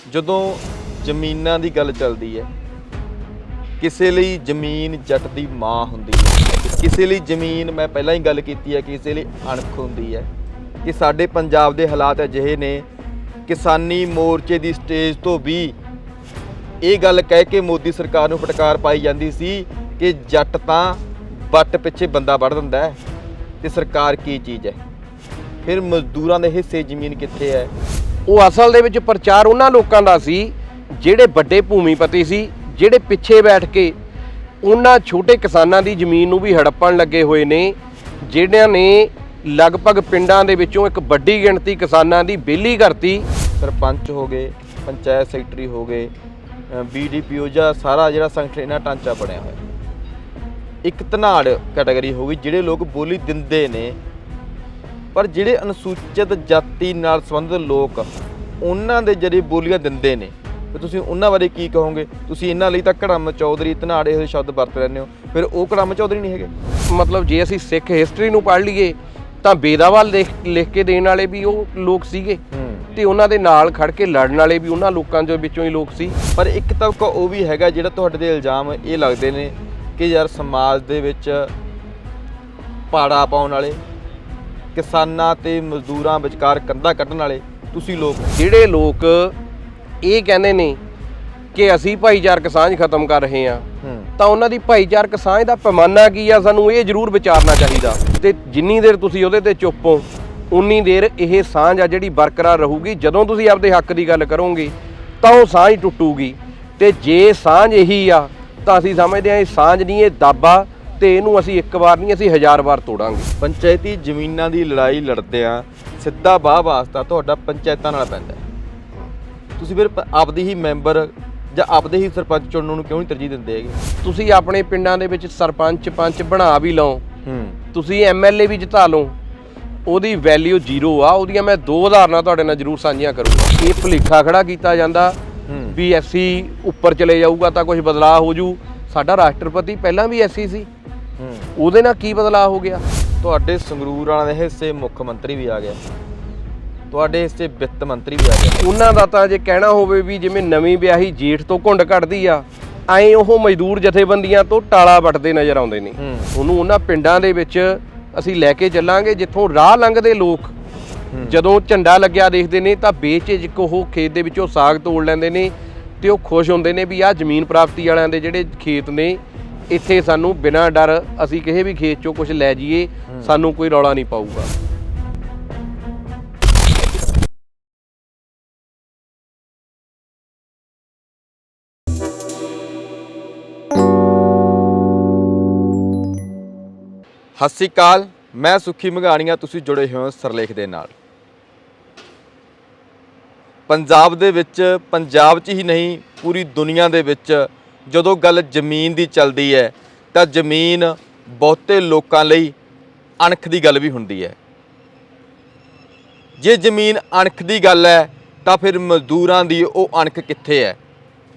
ਜਦੋਂ ਜ਼ਮੀਨਾਂ ਦੀ ਗੱਲ ਚੱਲਦੀ ਹੈ, ਕਿਸੇ ਲਈ ਜ਼ਮੀਨ ਜੱਟ ਦੀ ਮਾਂ ਹੁੰਦੀ ਹੈ, ਕਿਸੇ ਲਈ ਜ਼ਮੀਨ, ਮੈਂ ਪਹਿਲਾਂ ਹੀ ਗੱਲ ਕੀਤੀ ਹੈ, ਕਿਸੇ ਲਈ ਅਣਖ ਹੁੰਦੀ ਹੈ। ਕਿ ਸਾਡੇ ਪੰਜਾਬ ਦੇ ਹਾਲਾਤ ਅਜਿਹੇ ਨੇ, ਕਿਸਾਨੀ ਮੋਰਚੇ ਦੀ ਸਟੇਜ ਤੋਂ ਵੀ ਇਹ ਗੱਲ ਕਹਿ ਕੇ ਮੋਦੀ ਸਰਕਾਰ ਨੂੰ ਫਟਕਾਰ ਪਾਈ ਜਾਂਦੀ ਸੀ ਕਿ ਜੱਟ ਤਾਂ ਵੱਟ ਪਿੱਛੇ ਬੰਦਾ ਵੱਢ ਦਿੰਦਾ ਹੈ ਤੇ ਸਰਕਾਰ ਕੀ ਚੀਜ਼ ਹੈ। ਫਿਰ ਮਜ਼ਦੂਰਾਂ ਦੇ ਹਿੱਸੇ ਜ਼ਮੀਨ ਕਿੱਥੇ ਹੈ? ਉਹ ਅਸਲ ਦੇ ਵਿੱਚ ਪ੍ਰਚਾਰ ਉਹਨਾਂ ਲੋਕਾਂ ਦਾ ਸੀ ਜਿਹੜੇ ਵੱਡੇ ਭੂਮੀਪਤੀ ਸੀ, ਜਿਹੜੇ ਪਿੱਛੇ ਬੈਠ ਕੇ ਉਹਨਾਂ ਛੋਟੇ ਕਿਸਾਨਾਂ ਦੀ ਜ਼ਮੀਨ ਨੂੰ ਵੀ ਹੜੱਪਣ ਲੱਗੇ ਹੋਏ ਨੇ, ਜਿਹੜਿਆਂ ਨੇ ਲਗਭਗ ਪਿੰਡਾਂ ਦੇ ਵਿੱਚੋਂ ਇੱਕ ਵੱਡੀ ਗਿਣਤੀ ਕਿਸਾਨਾਂ ਦੀ ਵਿਹਲੀ ਕਰਤੀ। ਸਰਪੰਚ ਹੋ ਗਏ, ਪੰਚਾਇਤ ਸੈਕਟਰੀ ਹੋ ਗਏ, BDPO ਜਾਂ ਸਾਰਾ ਜਿਹੜਾ ਸੰਗਠਨ ਇਹਨਾਂ ਢਾਂਚਾ ਬਣਿਆ ਹੋਇਆ, ਇੱਕ ਧਨਾੜ ਕੈਟਾਗਰੀ ਹੋ ਗਈ ਜਿਹੜੇ ਲੋਕ ਬੋਲੀ ਦਿੰਦੇ ਨੇ। ਪਰ ਜਿਹੜੇ ਅਨੁਸੂਚਿਤ ਜਾਤੀ ਨਾਲ ਸੰਬੰਧਿਤ ਲੋਕ ਉਹਨਾਂ ਦੇ ਜਿਹੜੇ ਬੋਲੀਆਂ ਦਿੰਦੇ ਨੇ, ਤੇ ਤੁਸੀਂ ਉਹਨਾਂ ਬਾਰੇ ਕੀ ਕਹੋਗੇ? ਤੁਸੀਂ ਇਹਨਾਂ ਲਈ ਤਾਂ ਘੜਮ ਚੌਧਰੀ, ਧਨਾੜ ਇਹੋ ਸ਼ਬਦ ਵਰਤ ਲੈਂਦੇ ਹੋ, ਫਿਰ ਉਹ ਘੜਮ ਚੌਧਰੀ ਨਹੀਂ ਹੈਗੇ? ਮਤਲਬ ਜੇ ਅਸੀਂ ਸਿੱਖ ਹਿਸਟਰੀ ਨੂੰ ਪੜ੍ਹ ਲਈਏ ਤਾਂ ਬੇਦਾਵਾਲ ਲਿਖ ਕੇ ਦੇਣ ਵਾਲੇ ਵੀ ਉਹ ਲੋਕ ਸੀਗੇ ਤੇ ਉਹਨਾਂ ਦੇ ਨਾਲ ਖੜ ਕੇ ਲੜਨ ਵਾਲੇ ਵੀ ਉਹਨਾਂ ਲੋਕਾਂ ਦੇ ਵਿੱਚੋਂ ਹੀ ਲੋਕ ਸੀ। ਪਰ ਇੱਕ ਤਬਕਾ ਉਹ ਵੀ ਹੈਗਾ ਜਿਹੜਾ ਤੁਹਾਡੇ ਦੇ ਇਲਜ਼ਾਮ ਇਹ ਲੱਗਦੇ ਨੇ ਕਿ ਯਾਰ ਸਮਾਜ ਦੇ ਵਿੱਚ ਪਾੜਾ ਪਾਉਣ ਵਾਲੇ, ਕਿਸਾਨਾਂ ਤੇ ਮਜ਼ਦੂਰਾਂ ਵਿਚਕਾਰ ਕੰਧਾਂ ਕੱਢਣ ਵਾਲੇ ਤੁਸੀਂ ਲੋਕ। ਜਿਹੜੇ ਲੋਕ ਇਹ ਕਹਿੰਦੇ ਨੇ ਕਿ ਅਸੀਂ ਭਾਈਚਾਰਕ ਸਾਂਝ ਖਤਮ ਕਰ ਰਹੇ ਹਾਂ, ਤਾਂ ਉਹਨਾਂ ਦੀ ਭਾਈਚਾਰਕ ਸਾਂਝ ਦਾ ਪੈਮਾਨਾ ਕੀ ਆ, ਸਾਨੂੰ ਇਹ ਜ਼ਰੂਰ ਵਿਚਾਰਨਾ ਚਾਹੀਦਾ। ਤੇ ਜਿੰਨੀ ਦੇਰ ਤੁਸੀਂ ਉਹਦੇ ਤੇ ਚੁੱਪ ਹੋ, ਉਨੀ ਦੇਰ ਇਹ ਸਾਂਝ ਆ ਜਿਹੜੀ ਬਰਕਰਾਰ ਰਹੂਗੀ। ਜਦੋਂ ਤੁਸੀਂ ਆਪਦੇ ਹੱਕ ਦੀ ਗੱਲ ਕਰੋਗੇ ਤਾਂ ਉਹ ਸਾਂਝ ਟੁੱਟੂਗੀ। ਤੇ ਜੇ ਸਾਂਝ ਇਹੀ ਆ ਤਾਂ ਅਸੀਂ ਸਮਝਦੇ ਹਾਂ ਇਹ ਸਾਂਝ ਨਹੀਂ, ਇਹ ਦਾਬਾ, ਤੇ ਇਹਨੂੰ ਅਸੀਂ ਇੱਕ ਵਾਰ ਨਹੀਂ, ਅਸੀਂ 1000 ਵਾਰ ਤੋੜਾਂਗੇ। ਪੰਚਾਇਤੀ ਜ਼ਮੀਨਾਂ ਦੀ ਲੜਾਈ ਲੜਦੇ ਆ, ਸਿੱਧਾ ਬਾਹ ਵਾਸਤਾ ਤੁਹਾਡਾ ਪੰਚਾਇਤਾਂ ਨਾਲ ਪੈਂਦਾ। ਤੁਸੀਂ ਫਿਰ ਆਪਦੇ ਹੀ ਮੈਂਬਰ ਜਾਂ ਆਪਦੇ ਹੀ ਸਰਪੰਚ ਚੁਣਨ ਨੂੰ ਕਿਉਂ ਨਹੀਂ ਤਰਜੀਹ ਦਿੰਦੇ ਹੈਗੇ? ਤੁਸੀਂ ਆਪਣੇ ਪਿੰਡਾਂ ਦੇ ਵਿੱਚ ਸਰਪੰਚ ਪੰਚ ਬਣਾ ਵੀ ਲਓ, ਤੁਸੀਂ MLA ਵੀ ਜਿਤਾ ਲਓ, ਉਹਦੀ ਵੈਲਿਊ ਜ਼ੀਰੋ ਆ। ਉਹਦੀਆਂ ਮੈਂ 2 ਉਦਾਹਰਨਾਂ ਤੁਹਾਡੇ ਨਾਲ ਜ਼ਰੂਰ ਸਾਂਝੀਆਂ ਕਰੂੰਗਾ। ਇਹ ਭੁਲੇਖਾ ਖੜਾ ਕੀਤਾ ਜਾਂਦਾ ਵੀ ਐਸੀ ਉੱਪਰ ਚਲੇ ਜਾਊਗਾ ਤਾਂ ਕੁਝ ਬਦਲਾਅ ਹੋ ਜੂ। ਸਾਡਾ ਰਾਸ਼ਟਰਪਤੀ ਪਹਿਲਾਂ ਵੀ ਐਸੀ ਸੀ, ਉਹਦੇ ਨਾਲ ਕੀ ਬਦਲਾਅ ਹੋ ਗਿਆ? ਤੁਹਾਡੇ ਸੰਗਰੂਰ ਵਾਲਿਆਂ ਦੇ ਹਿੱਸੇ ਮੁੱਖ ਮੰਤਰੀ ਵੀ ਆ ਗਿਆ, ਤੁਹਾਡੇ ਹਿੱਸੇ ਵਿੱਤ ਮੰਤਰੀ ਵੀ ਆ ਗਿਆ। ਉਹਨਾਂ ਦਾ ਤਾਂ ਜੇ ਕਹਿਣਾ ਹੋਵੇ ਵੀ ਜਿਵੇਂ ਨਵੀਂ ਵਿਆਹੀ ਜੇਠ ਤੋਂ ਘੁੰਡ ਕੱਢਦੀ ਆ, ਐਂ ਉਹ ਮਜ਼ਦੂਰ ਜਥੇਬੰਦੀਆਂ ਤੋਂ ਟਾਲਾ ਵੱਟਦੇ ਨਜ਼ਰ ਆਉਂਦੇ ਨੇ। ਉਹਨੂੰ ਉਹਨਾਂ ਪਿੰਡਾਂ ਦੇ ਵਿੱਚ ਅਸੀਂ ਲੈ ਕੇ ਚੱਲਾਂਗੇ ਜਿੱਥੋਂ ਰਾਹ ਲੰਘਦੇ ਲੋਕ ਜਦੋਂ ਝੰਡਾ ਲੱਗਿਆ ਦੇਖਦੇ ਨੇ ਤਾਂ ਬੇਝਿਜਕ ਉਹ ਖੇਤ ਦੇ ਵਿੱਚੋਂ ਸਾਗ ਤੋੜ ਲੈਂਦੇ ਨੇ ਤੇ ਉਹ ਖੁਸ਼ ਹੁੰਦੇ ਨੇ ਵੀ ਆਹ ਜ਼ਮੀਨ ਪ੍ਰਾਪਤੀ ਵਾਲਿਆਂ ਦੇ ਜਿਹੜੇ ਖੇਤ ਨੇ, ਇੱਥੇ ਸਾਨੂੰ ਬਿਨਾਂ ਡਰ ਅਸੀਂ ਕਿਸੇ ਵੀ ਖੇਤ 'ਚੋਂ ਕੁਝ ਲੈ ਜਾਈਏ, ਸਾਨੂੰ ਕੋਈ ਰੌਲਾ ਨਹੀਂ ਪਾਊਗਾ। ਸਤਿ ਸ਼੍ਰੀ ਅਕਾਲ, ਮੈਂ ਸੁੱਖੀ ਮਘਾਣੀਆਂ, ਤੁਸੀਂ ਜੁੜੇ ਹੋਏ ਹੋ ਸਿਰਲੇਖ ਦੇ ਨਾਲ। ਪੰਜਾਬ ਦੇ ਵਿੱਚ, ਪੰਜਾਬ 'ਚ ਹੀ ਨਹੀਂ ਪੂਰੀ ਦੁਨੀਆ ਦੇ ਵਿੱਚ ਜਦੋਂ ਗੱਲ ਜ਼ਮੀਨ ਦੀ ਚੱਲਦੀ ਹੈ ਤਾਂ ਜ਼ਮੀਨ ਬਹੁਤੇ ਲੋਕਾਂ ਲਈ ਅਣਖ ਦੀ ਗੱਲ ਵੀ ਹੁੰਦੀ ਹੈ। ਜੇ ਜ਼ਮੀਨ ਅਣਖ ਦੀ ਗੱਲ ਹੈ ਤਾਂ ਫਿਰ ਮਜ਼ਦੂਰਾਂ ਦੀ ਉਹ ਅਣਖ ਕਿੱਥੇ ਹੈ?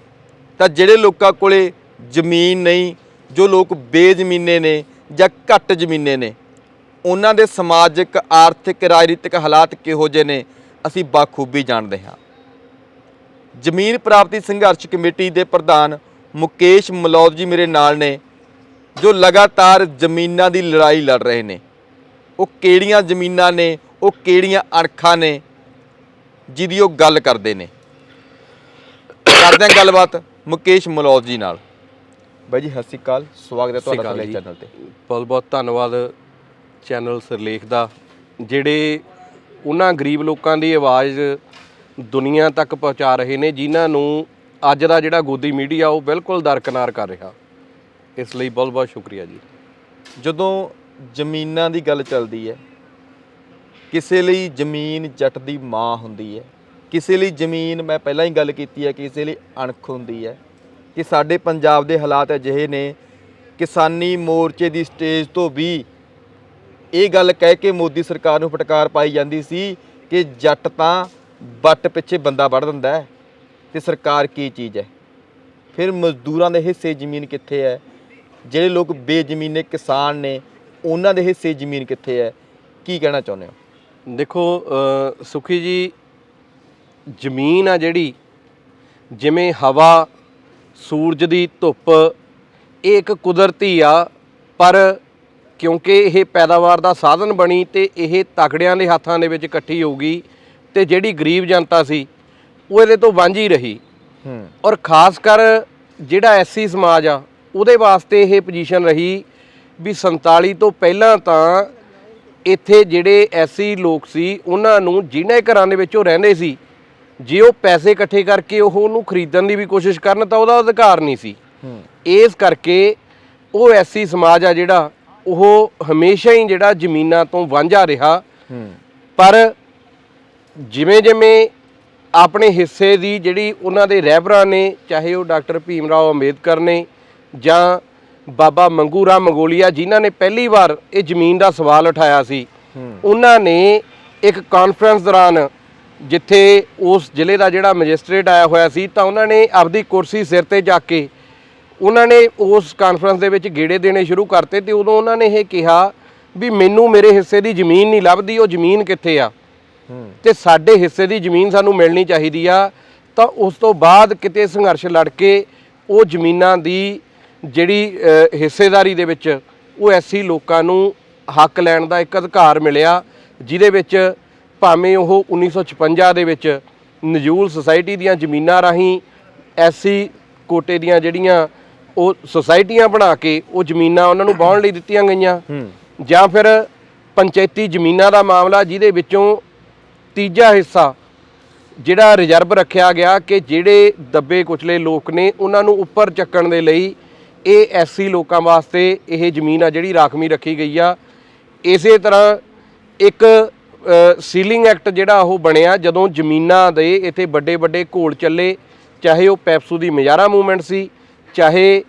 ਤਾਂ ਜਿਹੜੇ ਲੋਕਾਂ ਕੋਲੇ ਜ਼ਮੀਨ ਨਹੀਂ, ਜੋ ਲੋਕ ਬੇਜ਼ਮੀਨੇ ਨੇ ਜਾਂ ਘੱਟ ਜ਼ਮੀਨੇ ਨੇ, ਉਹਨਾਂ ਦੇ ਸਮਾਜਿਕ, ਆਰਥਿਕ, ਰਾਜਨੀਤਿਕ ਹਾਲਾਤ ਕਿਹੋ ਜਿਹੇ ਨੇ ਅਸੀਂ ਬਾਖੂਬੀ ਜਾਣਦੇ ਹਾਂ। ਜ਼ਮੀਨ ਪ੍ਰਾਪਤੀ ਸੰਘਰਸ਼ ਕਮੇਟੀ ਦੇ ਪ੍ਰਧਾਨ ਮੁਕੇਸ਼ ਮਲੌਦ ਜੀ ਮੇਰੇ ਨਾਲ ਨੇ, ਜੋ ਲਗਾਤਾਰ ਜ਼ਮੀਨਾਂ ਦੀ ਲੜਾਈ ਲੜ ਰਹੇ ਨੇ। ਉਹ ਕਿਹੜੀਆਂ ਜ਼ਮੀਨਾਂ ਨੇ, ਉਹ ਕਿਹੜੀਆਂ ਅਣਖਾਂ ਨੇ ਜਿਹਦੀ ਉਹ ਗੱਲ ਕਰਦੇ ਨੇ। ਕਰਦੇ ਹਾਂ ਗੱਲਬਾਤ ਮੁਕੇਸ਼ ਮਲੌਦ ਜੀ ਨਾਲ। ਬਾਈ ਜੀ ਸਤਿ ਸ਼੍ਰੀ ਅਕਾਲ, ਸਵਾਗਤ ਹੈ ਤੁਹਾਡਾ ਸਿਰਲੇਖ ਚੈਨਲ ਤੇ। ਬਹੁਤ ਬਹੁਤ ਧੰਨਵਾਦ ਚੈਨਲ ਸਿਰਲੇਖ ਦਾ, ਜਿਹੜੇ ਉਹਨਾਂ ਗਰੀਬ ਲੋਕਾਂ ਦੀ ਆਵਾਜ਼ ਦੁਨੀਆ ਤੱਕ ਪਹੁੰਚਾ ਰਹੇ ਨੇ ਜਿਨ੍ਹਾਂ ਨੂੰ ਅੱਜ ਦਾ ਜਿਹੜਾ ਗੋਦੀ ਮੀਡੀਆ ਉਹ ਬਿਲਕੁਲ ਦਰਕਿਨਾਰ ਕਰ ਰਿਹਾ। ਇਸ ਲਈ ਬਹੁਤ ਬਹੁਤ ਸ਼ੁਕਰੀਆ ਜੀ। ਜਦੋਂ ਜ਼ਮੀਨਾਂ ਦੀ ਗੱਲ ਚੱਲਦੀ ਹੈ, ਕਿਸੇ ਲਈ ਜ਼ਮੀਨ ਜੱਟ ਦੀ ਮਾਂ ਹੁੰਦੀ ਹੈ, ਕਿਸੇ ਲਈ ਜ਼ਮੀਨ, ਮੈਂ ਪਹਿਲਾਂ ਹੀ ਗੱਲ ਕੀਤੀ ਹੈ, ਕਿਸੇ ਲਈ ਅਣਖ ਹੁੰਦੀ ਹੈ। ਕਿ ਸਾਡੇ ਪੰਜਾਬ ਦੇ ਹਾਲਾਤ ਅਜਿਹੇ ਨੇ, ਕਿਸਾਨੀ ਮੋਰਚੇ ਦੀ ਸਟੇਜ ਤੋਂ ਵੀ ਇਹ ਗੱਲ ਕਹਿ ਕੇ ਮੋਦੀ ਸਰਕਾਰ ਨੂੰ ਫਟਕਾਰ ਪਾਈ ਜਾਂਦੀ ਸੀ ਕਿ ਜੱਟ ਤਾਂ ਵੱਟ ਪਿੱਛੇ ਬੰਦਾ ਵੱਢ ਦਿੰਦਾ ਹੈ ਤੇ ਸਰਕਾਰ ਕੀ ਚੀਜ਼ ਹੈ। ਫਿਰ ਮਜ਼ਦੂਰਾਂ ਦੇ ਹਿੱਸੇ ਜ਼ਮੀਨ ਕਿੱਥੇ ਹੈ? ਜਿਹੜੇ ਲੋਕ ਬੇਜ਼ਮੀਨੇ ਕਿਸਾਨ ਨੇ ਉਹਨਾਂ ਦੇ ਹਿੱਸੇ ਜ਼ਮੀਨ ਕਿੱਥੇ ਹੈ? ਕੀ ਕਹਿਣਾ ਚਾਹੁੰਦੇ ਹੋ? ਦੇਖੋ ਸੁਖੀ ਜੀ, ਜ਼ਮੀਨ ਆ ਜਿਹੜੀ ਜਿਵੇਂ ਹਵਾ, ਸੂਰਜ ਦੀ ਧੁੱਪ, ਇਹ ਇੱਕ ਕੁਦਰਤੀ ਆ, ਪਰ ਕਿਉਂਕਿ ਇਹ ਪੈਦਾਵਾਰ ਦਾ ਸਾਧਨ ਬਣੀ ਤੇ ਇਹ ਤਕੜਿਆਂ ਦੇ ਹੱਥਾਂ ਦੇ ਵਿੱਚ ਇਕੱਠੀ ਹੋਊਗੀ ਤੇ ਜਿਹੜੀ ਗਰੀਬ ਜਨਤਾ ਸੀ ਉਹ ਇਹਦੇ ਤੋਂ ਵਾਂਝੀ ਰਹੀ। ਔਰ ਖਾਸ ਕਰ ਜਿਹੜਾ ਐਸਸੀ ਸਮਾਜ ਆ ਉਹਦੇ ਵਾਸਤੇ ਇਹ ਪੋਜੀਸ਼ਨ ਰਹੀ ਵੀ 47 ਤੋਂ ਪਹਿਲਾਂ ਤਾਂ ਇੱਥੇ ਜਿਹੜੇ ਐਸਸੀ ਲੋਕ ਸੀ ਉਹਨਾਂ ਨੂੰ ਜਿਹਨਾਂ ਘਰਾਂ ਦੇ ਵਿੱਚ ਉਹ ਰਹਿੰਦੇ ਸੀ, ਜੇ ਉਹ ਪੈਸੇ ਇਕੱਠੇ ਕਰਕੇ ਉਹਨੂੰ ਖਰੀਦਣ ਦੀ ਵੀ ਕੋਸ਼ਿਸ਼ ਕਰਨ ਤਾਂ ਉਹਦਾ ਅਧਿਕਾਰ ਨਹੀਂ ਸੀ। ਇਸ ਕਰਕੇ ਉਹ ਐਸਸੀ ਸਮਾਜ ਆ ਜਿਹੜਾ ਉਹ ਹਮੇਸ਼ਾ ਹੀ ਜਿਹੜਾ ਜ਼ਮੀਨਾਂ ਤੋਂ ਵਾਂਝਾ ਰਿਹਾ। ਪਰ ਜਿਵੇਂ ਜਿਵੇਂ ਆਪਣੇ ਹਿੱਸੇ ਦੀ ਜਿਹੜੀ ਉਹਨਾਂ ਦੇ ਰਹਿਬਰਾਂ ਨੇ, ਚਾਹੇ ਉਹ ਡਾਕਟਰ ਭੀਮ ਰਾਓ ਅੰਬੇਦਕਰ ਨੇ ਜਾਂ ਬਾਬਾ ਮੰਗੂ ਰਾਮ ਮੰਗੋਲੀਆ ਜਿਨ੍ਹਾਂ ਨੇ ਪਹਿਲੀ ਵਾਰ ਇਹ ਜ਼ਮੀਨ ਦਾ ਸਵਾਲ ਉਠਾਇਆ ਸੀ, ਉਹਨਾਂ ਨੇ ਇੱਕ ਕਾਨਫਰੰਸ ਦੌਰਾਨ ਜਿੱਥੇ ਉਸ ਜ਼ਿਲ੍ਹੇ ਦਾ ਜਿਹੜਾ ਮੈਜਿਸਟ੍ਰੇਟ ਆਇਆ ਹੋਇਆ ਸੀ ਤਾਂ ਉਹਨਾਂ ਨੇ ਆਪਦੀ ਕੁਰਸੀ ਸਿਰ ਤੇ ਚੱਕ ਕੇ ਉਹਨਾਂ ਨੇ ਉਸ ਕਾਨਫਰੰਸ ਦੇ ਵਿੱਚ ਗੇੜੇ ਦੇਣੇ ਸ਼ੁਰੂ ਕਰਤੇ ਤੇ ਉਦੋਂ ਉਹਨਾਂ ਨੇ ਇਹ ਕਿਹਾ ਵੀ ਮੈਨੂੰ ਮੇਰੇ ਹਿੱਸੇ ਦੀ ਜ਼ਮੀਨ ਨਹੀਂ ਲੱਭਦੀ, ਉਹ ਜ਼ਮੀਨ ਕਿੱਥੇ ਆ ਤੇ ਸਾਡੇ ਹਿੱਸੇ ਦੀ ਜ਼ਮੀਨ ਸਾਨੂੰ ਮਿਲਣੀ ਚਾਹੀਦੀ ਆ। ਤਾਂ ਉਸ ਤੋਂ ਬਾਅਦ ਕਿਤੇ ਸੰਘਰਸ਼ ਲੜ ਕੇ ਉਹ ਜ਼ਮੀਨਾਂ ਦੀ ਜਿਹੜੀ ਹਿੱਸੇਦਾਰੀ ਦੇ ਵਿੱਚ ਉਹ ਐਸੀ ਲੋਕਾਂ ਨੂੰ ਹੱਕ ਲੈਣ ਦਾ ਇੱਕ ਅਧਿਕਾਰ ਮਿਲਿਆ, ਜਿਹਦੇ ਵਿੱਚ ਭਾਵੇਂ ਉਹ 1956 ਦੇ ਵਿੱਚ ਨਜੂਲ ਸੁਸਾਇਟੀ ਦੀਆਂ ਜ਼ਮੀਨਾਂ ਰਾਹੀਂ ਐਸੀ ਕੋਟੇ ਦੀਆਂ ਜਿਹੜੀਆਂ ਉਹ ਸੁਸਾਇਟੀਆਂ ਬਣਾ ਕੇ ਉਹ ਜ਼ਮੀਨਾਂ ਉਹਨਾਂ ਨੂੰ ਵਾਹੁਣ ਲਈ ਦਿੱਤੀਆਂ ਗਈਆਂ, ਜਾਂ ਫਿਰ ਪੰਚਾਇਤੀ ਜ਼ਮੀਨਾਂ ਦਾ ਮਾਮਲਾ ਜਿਹਦੇ ਵਿੱਚੋਂ ਤੀਜਾ ਹਿੱਸਾ ਜਿਹੜਾ ਰਿਜ਼ਰਵ ਰੱਖਿਆ ਗਿਆ ਕਿ ਜਿਹੜੇ ਦੱਬੇ ਕੁਚਲੇ ਲੋਕ ਨੇ ਉਹਨਾਂ ਨੂੰ ਉੱਪਰ ਚੱਕਣ ਦੇ ਲਈ ਇਹ ਐਸਸੀ ਲੋਕਾਂ ਵਾਸਤੇ ਇਹ ਜ਼ਮੀਨ ਆ ਜਿਹੜੀ ਰਾਖਵੀਂ ਰੱਖੀ ਗਈ ਆ। ਇਸੇ ਤਰ੍ਹਾਂ ਇੱਕ ਸੀਲਿੰਗ ਐਕਟ ਜਿਹੜਾ ਉਹ ਬਣਿਆ ਜਦੋਂ ਜ਼ਮੀਨਾਂ ਦੇ ਇੱਥੇ ਵੱਡੇ ਵੱਡੇ ਘੋਲ ਚੱਲੇ, ਚਾਹੇ ਉਹ ਪੈਪਸੂ ਦੀ ਮਜ਼ਾਰਾ ਮੂਵਮੈਂਟ ਸੀ, ਚਾਹੇ